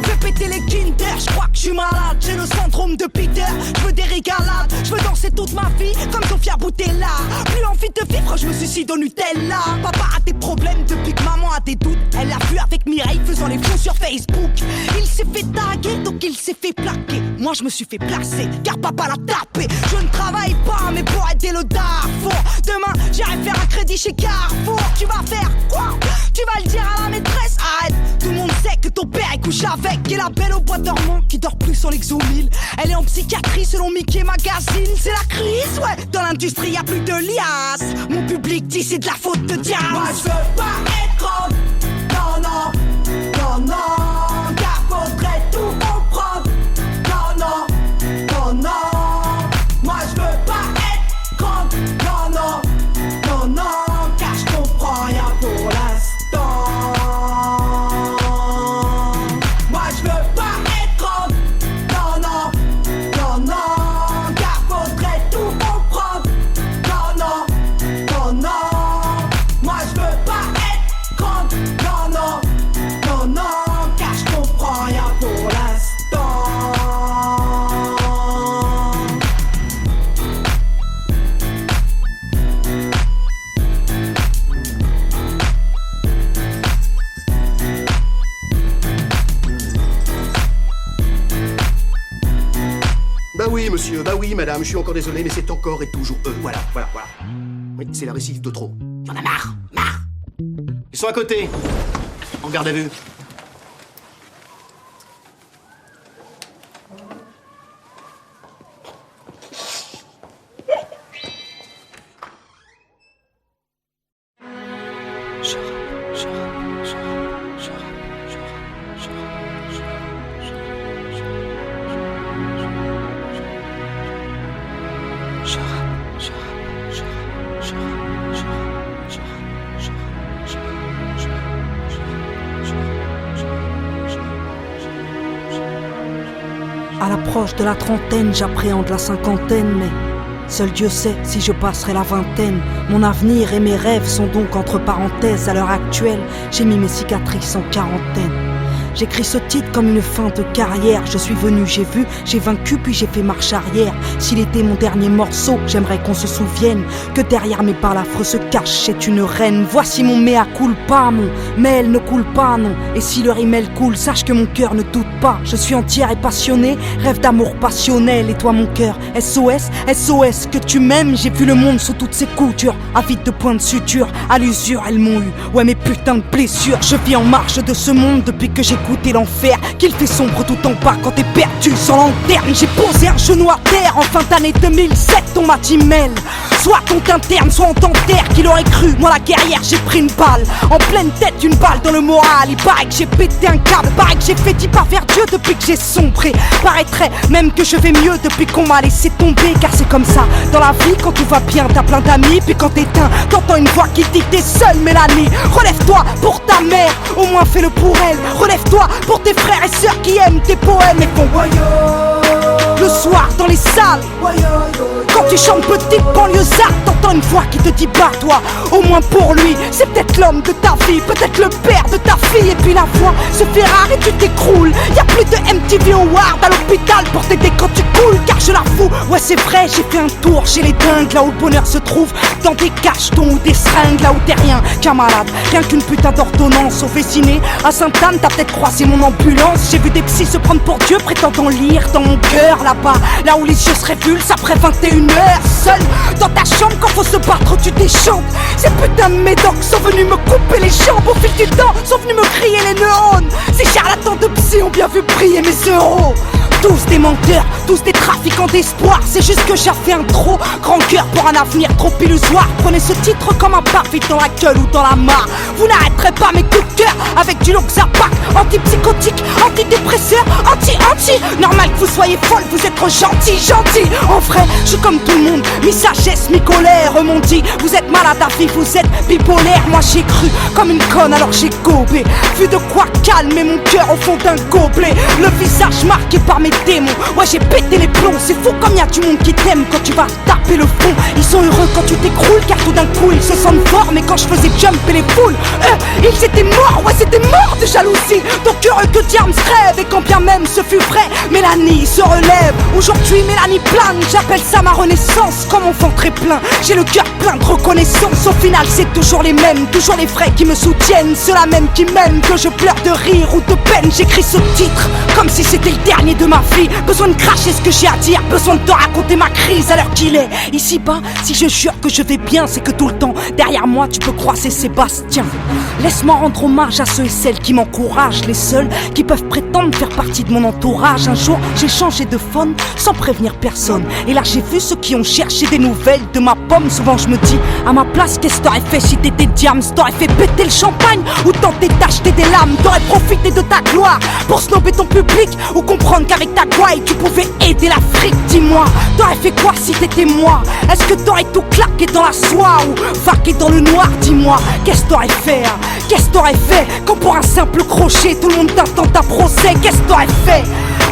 Fais péter les Kinder, je crois que je suis malade. J'ai le syndrome de Peter, je veux des régalades. Je veux danser toute ma vie comme Sofia Boutella. Plus envie de vivre, je me suicide au Nutella. Papa a des problèmes depuis que maman a des doutes. Elle l'a vu avec Mireille faisant les fous sur Facebook. Il s'est fait taguer, donc il s'est fait plaquer. Moi je me suis fait placer, car papa l'a tapé. Je ne travaille pas, mais pour aider le Darfour. Demain, j'irai faire un crédit chez Carrefour. Tu vas faire quoi? Tu vas le dire à la maîtresse? Arrête, tout le monde sait que ton père il couche avec. Et la belle au bois dormant qui dort plus en l'exomile. Elle est en psychiatrie selon Mickey Magazine. C'est la crise, ouais, dans l'industrie y'a plus de liasses. Mon public dit c'est de la faute de Diaz. Moi je veux pas être homme, non non, non non. Car oui, monsieur, bah oui, madame, je suis encore désolé, mais c'est encore et toujours eux. Voilà. Oui, c'est la récidive de trop. Y'en a marre. Ils sont à côté. En garde à vue. À l'approche de la trentaine, j'appréhende la cinquantaine, mais seul Dieu sait si je passerai la vingtaine. Mon avenir et mes rêves sont donc entre parenthèses. À l'heure actuelle, j'ai mis mes cicatrices en quarantaine. J'écris ce titre comme une fin de carrière. Je suis venu, j'ai vu, j'ai vaincu, puis j'ai fait marche arrière. S'il était mon dernier morceau, j'aimerais qu'on se souvienne que derrière mes balafres se cachait une reine. Voici mon mea culpa, mon mail ne coule pas, non. Et si le rimel coule, sache que mon cœur ne doute pas. Je suis entière et passionnée, rêve d'amour passionnel. Et toi mon cœur, SOS, SOS, que tu m'aimes. J'ai vu le monde sous toutes ses coutures, avide de points de suture. À l'usure, elles m'ont eu, ouais mes putains de blessures. Je vis en marge de ce monde depuis que j'ai goûté l'enfer, qu'il fait sombre tout en bas quand t'es perdu sans lanterne. J'ai posé un genou à terre en fin d'année 2007. On m'a dit mêle, soit on t'interne, soit on t'enterre. Qu'il aurait cru, moi la guerrière, j'ai pris une balle en pleine tête, une balle dans le moral. Il paraît que j'ai pété un câble, paraît que j'ai fait 10 pas vers Dieu depuis que j'ai sombré. Paraîtrait même que je vais mieux depuis qu'on m'a laissé tomber. Car c'est comme ça, dans la vie, quand tout va bien, t'as plein d'amis. Puis quand t'éteins, t'entends une voix qui dit t'es seule Mélanie. Relève-toi pour ta mère, au moins fais-le pour elle. Relève-toi pour tes frères et sœurs qui aiment tes poèmes et font le soir dans les salles. Quand tu chantes petite banlieusarde, t'entends une voix qui te dit bats-toi. Au moins pour lui, c'est peut-être l'homme de ta vie, peut-être le père de ta fille. Et puis la voix se fait rare et tu t'écroules. Y'a plus de MTV Award à l'hôpital pour t'aider quand tu coules. Car je la fous, ouais c'est vrai, j'ai fait un tour chez les dingues. Là où le bonheur se trouve, dans des cachetons ou des seringues. Là où t'es rien qu'un malade, rien qu'une putain d'ordonnance. Au Vésiné, à Sainte-Anne, t'as peut-être croisé mon ambulance. J'ai vu des psys se prendre pour Dieu, prétendant lire dans mon cœur. Là-bas, là où les yeux se révulsent après 21h. Seul dans ta chambre, quand faut se battre, tu déchantes. Ces putains de médocs sont venus me couper les jambes. Au fil du temps, sont venus me crier les neurones. Ces charlatans de psy ont bien vu briller mes euros. Tous des menteurs, tous des trafiquants d'espoir. C'est juste que j'ai fait un trop grand cœur pour un avenir trop illusoire. Prenez ce titre comme un parfait dans la gueule ou dans la mare. Vous n'arrêterez pas mes coups de cœur avec du Loxapac, antipsychotique, antidépresseur, anti. Normal que vous soyez folle, vous êtes trop gentil. En vrai, je suis comme tout le monde, mi-sagesse, mi-colère. M'ont dit, vous êtes malade à vie, vous êtes bipolaire. Moi j'ai cru comme une conne alors j'ai gobé. Vu de quoi calmer mon cœur au fond d'un gobelet. Le visage marqué par mes démons, ouais j'ai pété les plombs. C'est fou comme y a du monde qui t'aime quand tu vas taper le fond. Ils sont heureux quand tu t'écroules car tout d'un coup ils se sentent forts. Mais quand je faisais jumper les foules, ils étaient morts, ouais c'était mort de jalousie. Donc heureux que Diams rêve et quand bien même ce fut vrai, Mélanie se relève. Aujourd'hui Mélanie plane, j'appelle ça ma renaissance. Comme enfant très plein, j'ai le cœur plein de reconnaissance. Au final c'est toujours les mêmes, toujours les vrais qui me soutiennent. Ceux-là même qui m'aiment, que je pleure de rire ou de peine. J'écris ce titre comme si c'était le dernier de ma vie. Besoin de cracher ce que j'ai à dire, besoin de te raconter ma crise à l'heure qu'il est. Ici-bas, si je jure que je vais bien, c'est que tout le temps, derrière moi, tu peux croiser Sébastien. Laisse-moi rendre hommage à ceux et celles qui m'encouragent, les seuls qui peuvent prétendre faire partie de mon entourage. Un jour, j'ai changé de phone sans prévenir personne. Et là, j'ai vu ceux qui ont cherché des nouvelles de ma pomme. Souvent, je me dis, à ma place, qu'est-ce que t'aurais fait si t'étais Diams? T'aurais fait péter le champagne ou tenter d'acheter des lames? T'aurais profité de ta gloire pour snober ton public ou comprendre qu'avec ta gouaille, tu pouvais aider l'Afrique? Dis-moi, t'aurais fait quoi si t'étais moi? Est-ce que t'aurais tout claqué dans la soie ou vaqué dans le noir? Dis-moi, qu'est-ce que t'aurais fait hein? Qu'est-ce que t'aurais fait quand pour un simple crochet tout le monde t'attend ta procès? Qu'est-ce que t'aurais fait?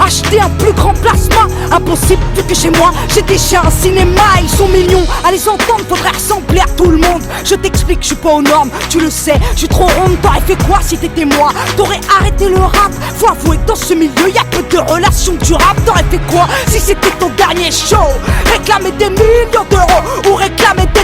Acheter un plus grand plasma? Impossible vu que chez moi j'ai déjà un cinéma. Ils sont millions, à les entendre faudrait ressembler à tout le monde. Je t'explique, je suis pas aux normes, tu le sais, je suis trop ronde. T'aurais fait quoi si t'étais moi? T'aurais arrêté le rap? Faut avouer que dans ce milieu y'a peu de relations durables. T'aurais fait quoi si c'était ton dernier show? Réclamer des millions d'euros ou réclamer des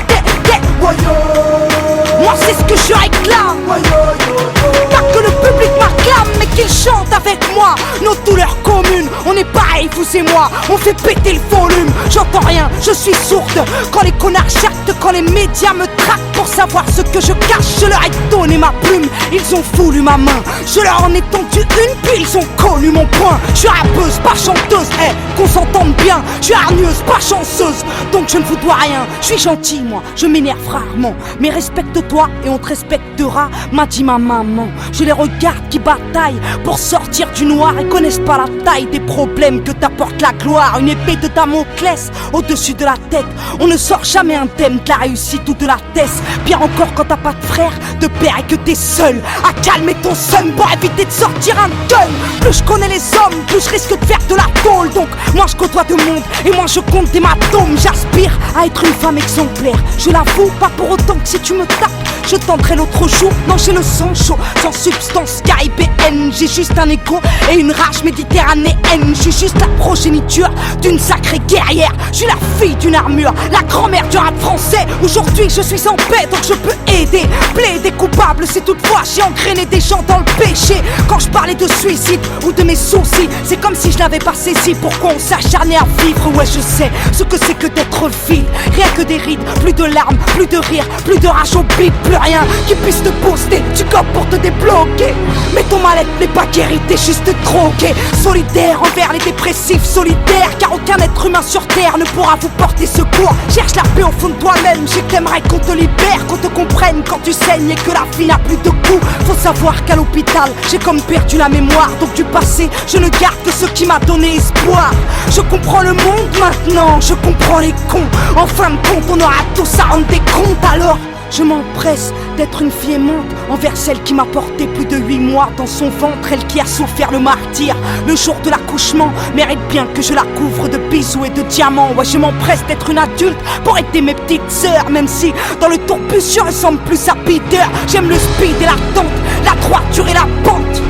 moi c'est ce que je réclame. Pas que le public m'acclame, mais qu'ils chantent avec moi nos douleurs communes. On est pareil, vous et moi, on fait péter le volume. J'entends rien, je suis sourde. Quand les connards jactent, quand les médias me traquent pour savoir ce que je cache, je leur ai donné ma plume. Ils ont voulu ma main, je leur en ai tendu une, puis ils ont connu mon poing. Je suis rappeuse, pas chanteuse, qu'on s'entende bien. Je suis hargneuse, pas chanceuse, donc je ne vous dois rien. Je suis gentil, moi, je m'énerve rarement, mais respecte-toi et on te respectera, m'a dit ma maman. Je les regarde qui bataillent pour sortir du noir et connaissent pas la taille des problèmes que t'apporte la gloire. Une épée de Damoclès au-dessus de la tête. On ne sort jamais indemne de la réussite ou de la tête. Pire encore quand t'as pas de frère, de père et que t'es seul à calmer ton seum pour éviter de sortir un gun. Plus je connais les hommes, plus je risque de faire de la tôle. Donc moi je côtoie de monde et moi je compte des hématomes. J'aspire à être une femme exemplaire, je l'avoue, pas pour autant que si tu me tapes je tenterai l'autre jour. Non, j'ai le sang chaud, sans substance caribéenne. J'ai juste un écho et une rage méditerranéenne. J'ai juste la progéniture d'une sacrée guerrière. Je suis la fille d'une armure, la grand-mère du rap français. Aujourd'hui je suis en paix, donc je peux aider. Plaider coupable si toutefois j'ai engrainé des gens dans le péché. Quand je parlais de suicide ou de mes soucis, c'est comme si je n'avais pas saisi pourquoi on s'acharnait à vivre. Ouais, je sais ce que c'est que d'être vide. Rien que des rides, plus de larmes, plus de rire, plus de rage au bide, plus rien qui puisse te booster. Tu copes pour te débloquer, mais ton mal-être n'est pas guéri, t'es juste drogué. Solidaire envers les dépressifs, solitaire, car aucun être humain sur terre ne pourra vous porter secours. Cherche la paix au fond de toi-même, j'ai que t'aimerais qu'on te libère, qu'on te comprenne quand tu saignes et que la vie n'a plus de goût. Faut savoir qu'à l'hôpital, j'ai comme perdu la mémoire, donc du passé, je ne garde que ce qui m'a donné espoir. Je comprends le monde maintenant, je comprends les cons. En fin de compte, on aura tous à rendre des comptes. Alors je m'empresse d'être une fille aimante envers celle qui m'a porté plus de 8 mois dans son ventre, elle qui a souffert le martyre. Le jour de l'accouchement mérite bien que je la couvre de bisous et de diamants. Ouais, je m'empresse d'être une adulte pour aider mes petites sœurs, même si dans le tourbus je ressemble plus à Peter. J'aime le speed et la tente, la droiture et la pente,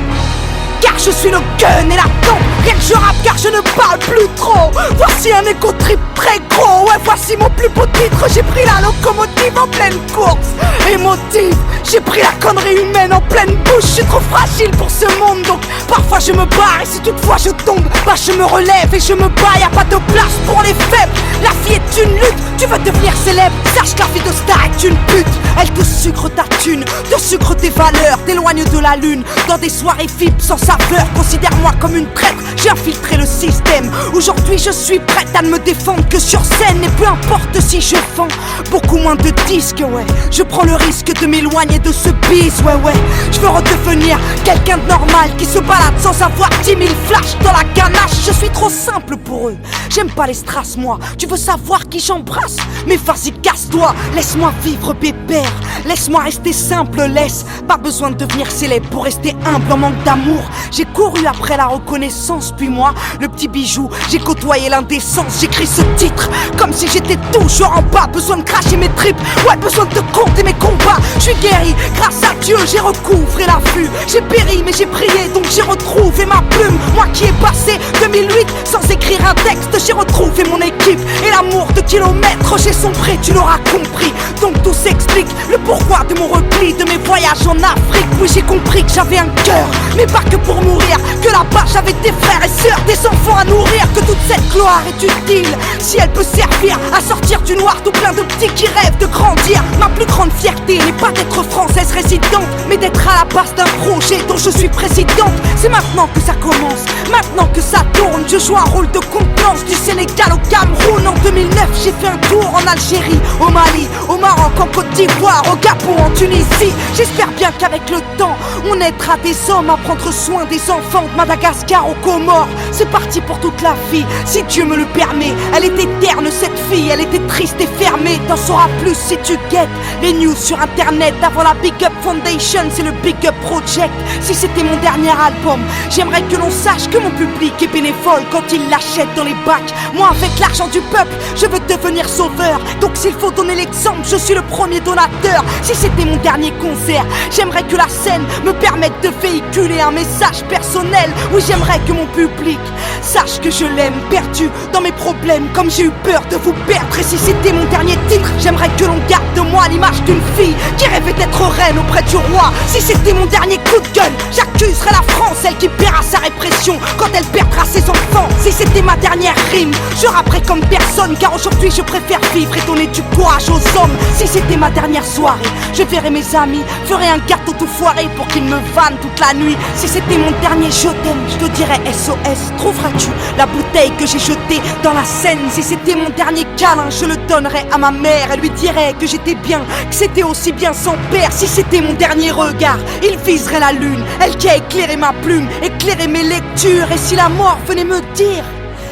car je suis le gun et la tente. Rien que je rappe car je ne parle plus trop. Voici un égo trip très gros. Ouais, voici mon plus beau titre. J'ai pris la locomotive en pleine course. Émotive, j'ai pris la connerie humaine en pleine bouche. Je suis trop fragile pour ce monde, donc parfois je me barre. Et si toutefois je tombe, bah je me relève et je me bats. Y'a pas de place pour les faibles. La vie est une lutte, tu veux devenir célèbre, sache que la vie de star est une pute. Elle te sucre ta thune, te sucre tes valeurs, t'éloigne de la lune. Dans des soirées VIP sans saveur, considère-moi comme une traître. J'ai infiltré le système. Aujourd'hui je suis prête à ne me défendre que sur scène. Et peu importe si je vends beaucoup moins de disques, ouais, je prends le risque de m'éloigner de ce bise, ouais. Je veux redevenir quelqu'un de normal qui se balade sans avoir 10 000 flashs dans la ganache. Je suis trop simple pour eux, j'aime pas les strass moi. Tu veux savoir qui j'embrasse? Mais vas-y casse-toi, laisse-moi vivre pépère. Laisse-moi rester simple, laisse pas besoin de devenir célèbre pour rester humble en manque d'amour. J'ai couru après la reconnaissance, puis moi, le petit bijou, j'ai côtoyé l'indécence. J'écris ce titre comme si j'étais toujours en bas. Besoin de cracher mes tripes, ouais, besoin de compter mes combats. Je suis guéri, grâce à Dieu, j'ai recouvré la vue. J'ai péri, mais j'ai prié, donc j'ai retrouvé ma plume. Moi qui ai passé 2008 sans écrire un texte, j'ai retrouvé mon équipe et l'amour de kilomètres. J'ai sombré, tu l'auras compris, donc tout s'explique. Le pourquoi de mon repli, de mes voyages en Afrique. Oui, j'ai compris que j'avais un cœur, mais pas que pour mourir. Que là-bas j'avais des frères et sœurs, des enfants à nourrir. Que toute cette gloire est utile si elle peut servir à sortir du noir tout plein de petits qui rêvent de grandir. Ma plus grande fierté n'est pas d'être française résidente, mais d'être à la base d'un projet dont je suis présidente. C'est maintenant que ça commence, maintenant que ça tourne. Je joue un rôle de contenance du Sénégal au Cameroun. En 2009 j'ai fait un tour en Algérie, au Mali, au Maroc, en Côte d'Ivoire, au Gabon, en Tunisie. J'espère bien qu'avec le temps on aidera des hommes à prendre soin des enfants de Madagascar aux Comores. C'est parti pour toute la vie, si Dieu me le permet. Elle était terne cette fille, elle était triste et fermée. T'en sauras plus si tu guettes les news sur internet. Avant la Big Up Foundation, c'est le Big Up Project. Si c'était mon dernier album, j'aimerais que l'on sache que mon public est bénévole quand il l'achète dans les bacs. Moi avec l'argent du peuple, je veux devenir sauveur. Donc s'il faut donner l'exemple, je suis le premier donateur. Si c'était mon dernier concert, j'aimerais que la scène me permette de véhiculer un message personnel. Oui, j'aimerais que mon public Sache que je l'aime, perdu dans mes problèmes, comme j'ai eu peur de vous perdre. Et si c'était mon dernier titre, j'aimerais que l'on garde de moi l'image d'une fille qui rêvait d'être reine auprès du roi. Si c'était mon dernier coup de gueule, j'accuserais la France, elle qui paiera sa répression quand elle perdra ses enfants. Si c'était ma dernière rime, je rapperais comme personne, car aujourd'hui je préfère vivre et donner du courage aux hommes. Si c'était ma dernière soirée, je verrais mes amis, ferais un gâteau tout foiré pour qu'ils me vannent toute la nuit. Si c'était mon dernier je t'aime, je te dirais SOS. Trouveras-tu la bouteille que j'ai jetée dans la Seine? Si c'était mon dernier câlin, je le donnerais à ma mère. Elle lui dirait que j'étais bien, que c'était aussi bien sans père. Si c'était mon dernier regard, il viserait la lune, elle qui a éclairé ma plume, éclairé mes lectures. Et si la mort venait me dire,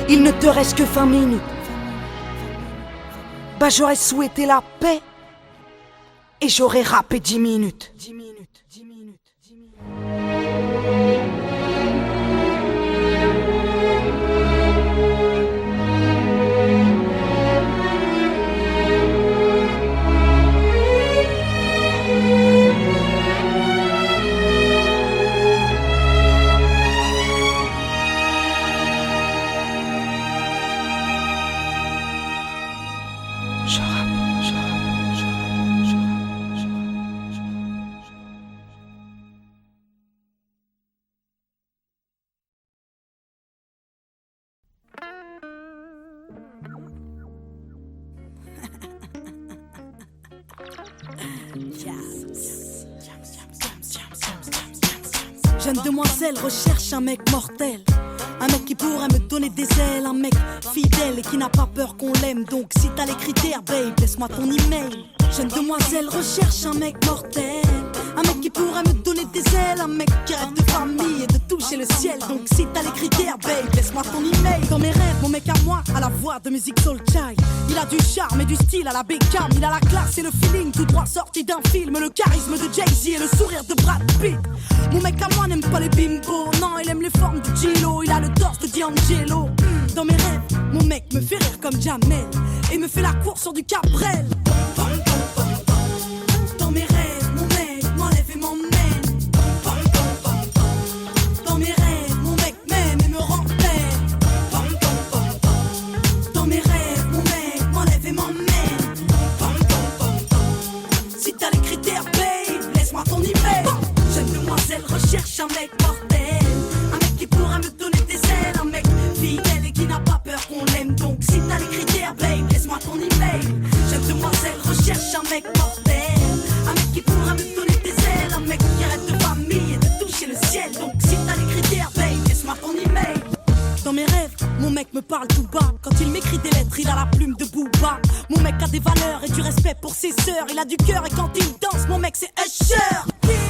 il ne te reste que 20 minutes, bah j'aurais souhaité la paix et j'aurais rappé 10 minutes. Jeune demoiselle recherche un mec mortel, un mec qui pourrait me donner des ailes, un mec fidèle et qui n'a pas peur qu'on l'aime. Donc si t'as les critères, babe, laisse-moi ton email. Jeune demoiselle recherche un mec mortel, un mec qui pourrait me donner des ailes, un mec qui rêve de famille et de toucher le ciel. Donc si t'as les critères, babe, laisse-moi ton email. Dans mes rêves, mon mec à moi a la voix de musique soul child. Il a du charme et du style à la Beckham. Il a la classe et le feeling tout droit sorti d'un film, le charisme de Jay-Z et le sourire de Brad Pitt. Mon mec à moi n'aime pas les bimbos, non, il aime les formes de Gilo. Il a le torse de D'Angelo. Dans mes rêves, mon mec me fait rire comme Jamel et me fait la course sur du Cabrel. Dans mes rêves, mon mec m'enlève et m'emmène. Dans mes rêves, mon mec m'aime et me rend belle. Dans mes rêves, mon mec m'enlève et m'emmène. Si t'as les critères, babe, laisse-moi ton email. Jeune demoiselle recherche un mec mortel, un mec qui pourra me donner des ailes, un mec fidèle et qui n'a pas peur qu'on l'aime. Donc si t'as les critères, babe, laisse-moi ton email. Jeune demoiselle recherche un mec mortel, un mec qui pourra me donner des ailes, un mec qui rêve de famille et de toucher le ciel. Donc si t'as les critères, babe, laisse-moi ton email. Dans mes rêves, mon mec me parle tout bas. Quand il m'écrit des lettres, il a la plume de Booba. Mon mec a des valeurs et du respect pour ses sœurs. Il a du cœur et quand il danse, mon mec c'est Usher.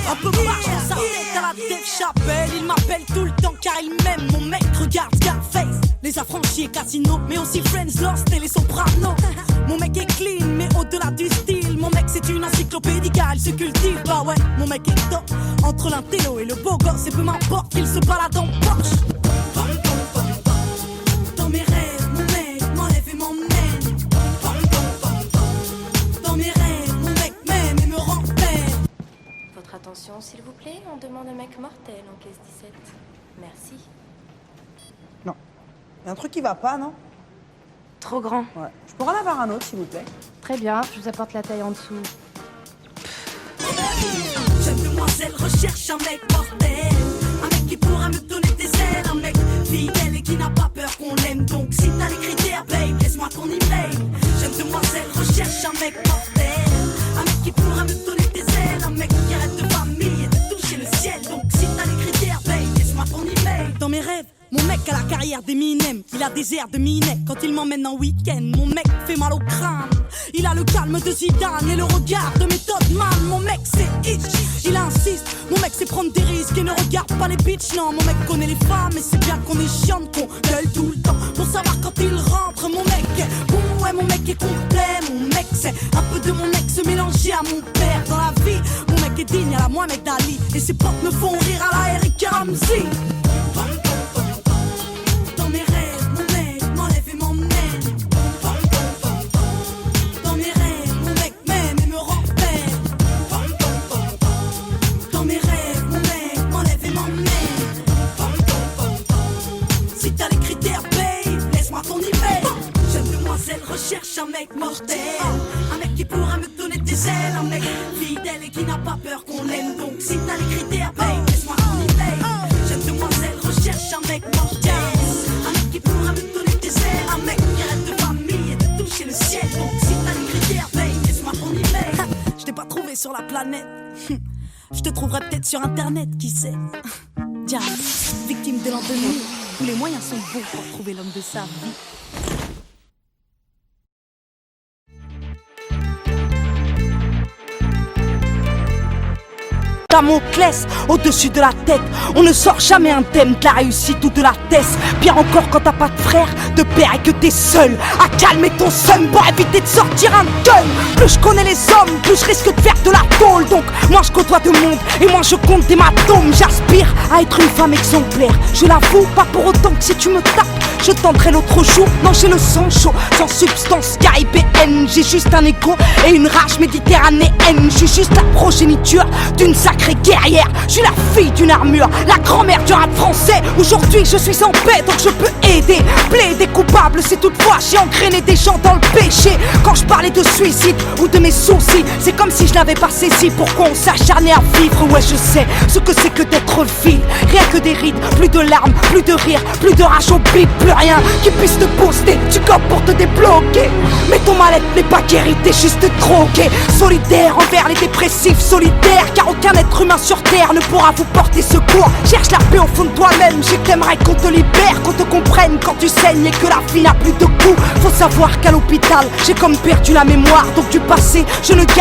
Un peu marche dans sa tête à la Dave Chappelle. Il m'appelle tout le temps car il m'aime. Mon mec regarde Scarface, les affranchis et Casino, mais aussi Friends, Lost et les Sopranos. Mon mec est clean mais au-delà du style, mon mec c'est une encyclopédie car il se cultive. Bah ouais, mon mec est top entre l'intello et le beau gosse. Et peu m'importe qu'il se balade en Porsche. Dans mes rêves, mon mec m'enlève et m'emmène. Dans mes rêves, mon mec m'aime et me rend belle. Votre attention, s'il vous plaît, on demande un mec mortel en caisse 17. Merci. Non. Il y a un truc qui va pas, non? Trop grand. Ouais. Je pourrais en avoir un autre, s'il vous plaît? Très bien, je vous apporte la taille en dessous. Jeune demoiselle recherche un mec mortel, un mec qui pourra me donner des ailes, un mec fidèle et qui n'a pas peur qu'on l'aime. Donc si t'as les critères, babe, laisse-moi ton email. Jeune demoiselle recherche un mec mortel, un mec qui pourra me donner des ailes, un mec qui rêve de famille et de toucher le ciel. Donc si t'as les critères, babe, laisse-moi ton email. Dans mes rêves, mon mec a la carrière d'Eminem, il a des airs de Minet quand il m'emmène en week-end. Mon mec fait mal au crâne, il a le calme de Zidane et le regard de Method Man. Mon mec c'est itch, il insiste, mon mec c'est prendre des risques et ne regarde pas les bitches. Non, mon mec connaît les femmes et c'est bien qu'on est chiante, qu'on gueule tout le temps pour savoir quand il rentre. Mon mec est bon, ouais, mon mec est complet. Mon mec c'est un peu de mon ex mélangé à mon père. Dans la vie, mon mec est digne à la Mohamed Ali et ses potes me font rire à la Eric Ramsey. Dans mes rêves, mon mec m'enlève et m'emmène. Dans mes rêves, mon mec m'aime et me rend belle. Dans mes rêves, mon mec m'enlève et m'emmène. Si t'as les critères, recherche un mec mortel, un mec qui pourra me donner des ailes, un mec fidèle et qui n'a pas peur qu'on l'aime. Donc si t'as les critères, babe, laisse-moi qu'on y veille. Jeune demoiselle recherche un mec mortel, un mec qui pourra me donner des ailes, un mec qui rêve de famille et de toucher le ciel. Donc si t'as les critères, babe, laisse-moi qu'on y veille. Je t'ai pas trouvé sur la planète, je te trouverai peut-être sur internet, qui sait. Diable, victime de l'an 2000, tous les moyens sont bons pour trouver l'homme de sa vie. Damoclès au-dessus de la tête, on ne sort jamais indemne de la réussite ou de la thèse. Pire encore quand t'as pas de frère, de père et que t'es seul à calmer ton seum pour éviter de sortir un gun. Plus je connais les hommes, plus je risque de faire de la tôle. Donc moi je côtoie de monde et moi je compte des matomes. J'aspire à être une femme exemplaire, je l'avoue, pas pour autant que si tu me tapes je tenterai l'autre jour. Non, j'ai le sang chaud, sans substance caribéenne. J'ai juste un égo et une rage méditerranéenne. J'ai juste la progéniture d'une sacrée guerrière. Je suis la fille d'une armure, la grand-mère du rap français. Aujourd'hui je suis en paix donc je peux aider, plaider coupable si toutefois j'ai engrainé des gens dans le péché. Quand je parlais de suicide ou de mes soucis, c'est comme si je l'avais pas saisi. Pourquoi on s'acharnait à vivre? Ouais, je sais ce que c'est que d'être vide. Rien que des rides, plus de larmes, plus de rire, plus de rage au bip, plus rien qui puisse te booster, tu copes pour te débloquer. Mais ton mal-être n'est pas guéri, t'es juste drogué. Solidaire envers les dépressifs, solitaires, car aucun être humain sur terre ne pourra vous porter secours. Cherche la paix au fond de toi-même, je t'aimerais qu'on te libère, qu'on te comprenne quand tu saignes et que la vie n'a plus de goût. Faut savoir qu'à l'hôpital, j'ai comme perdu la mémoire, donc du passé, je ne garde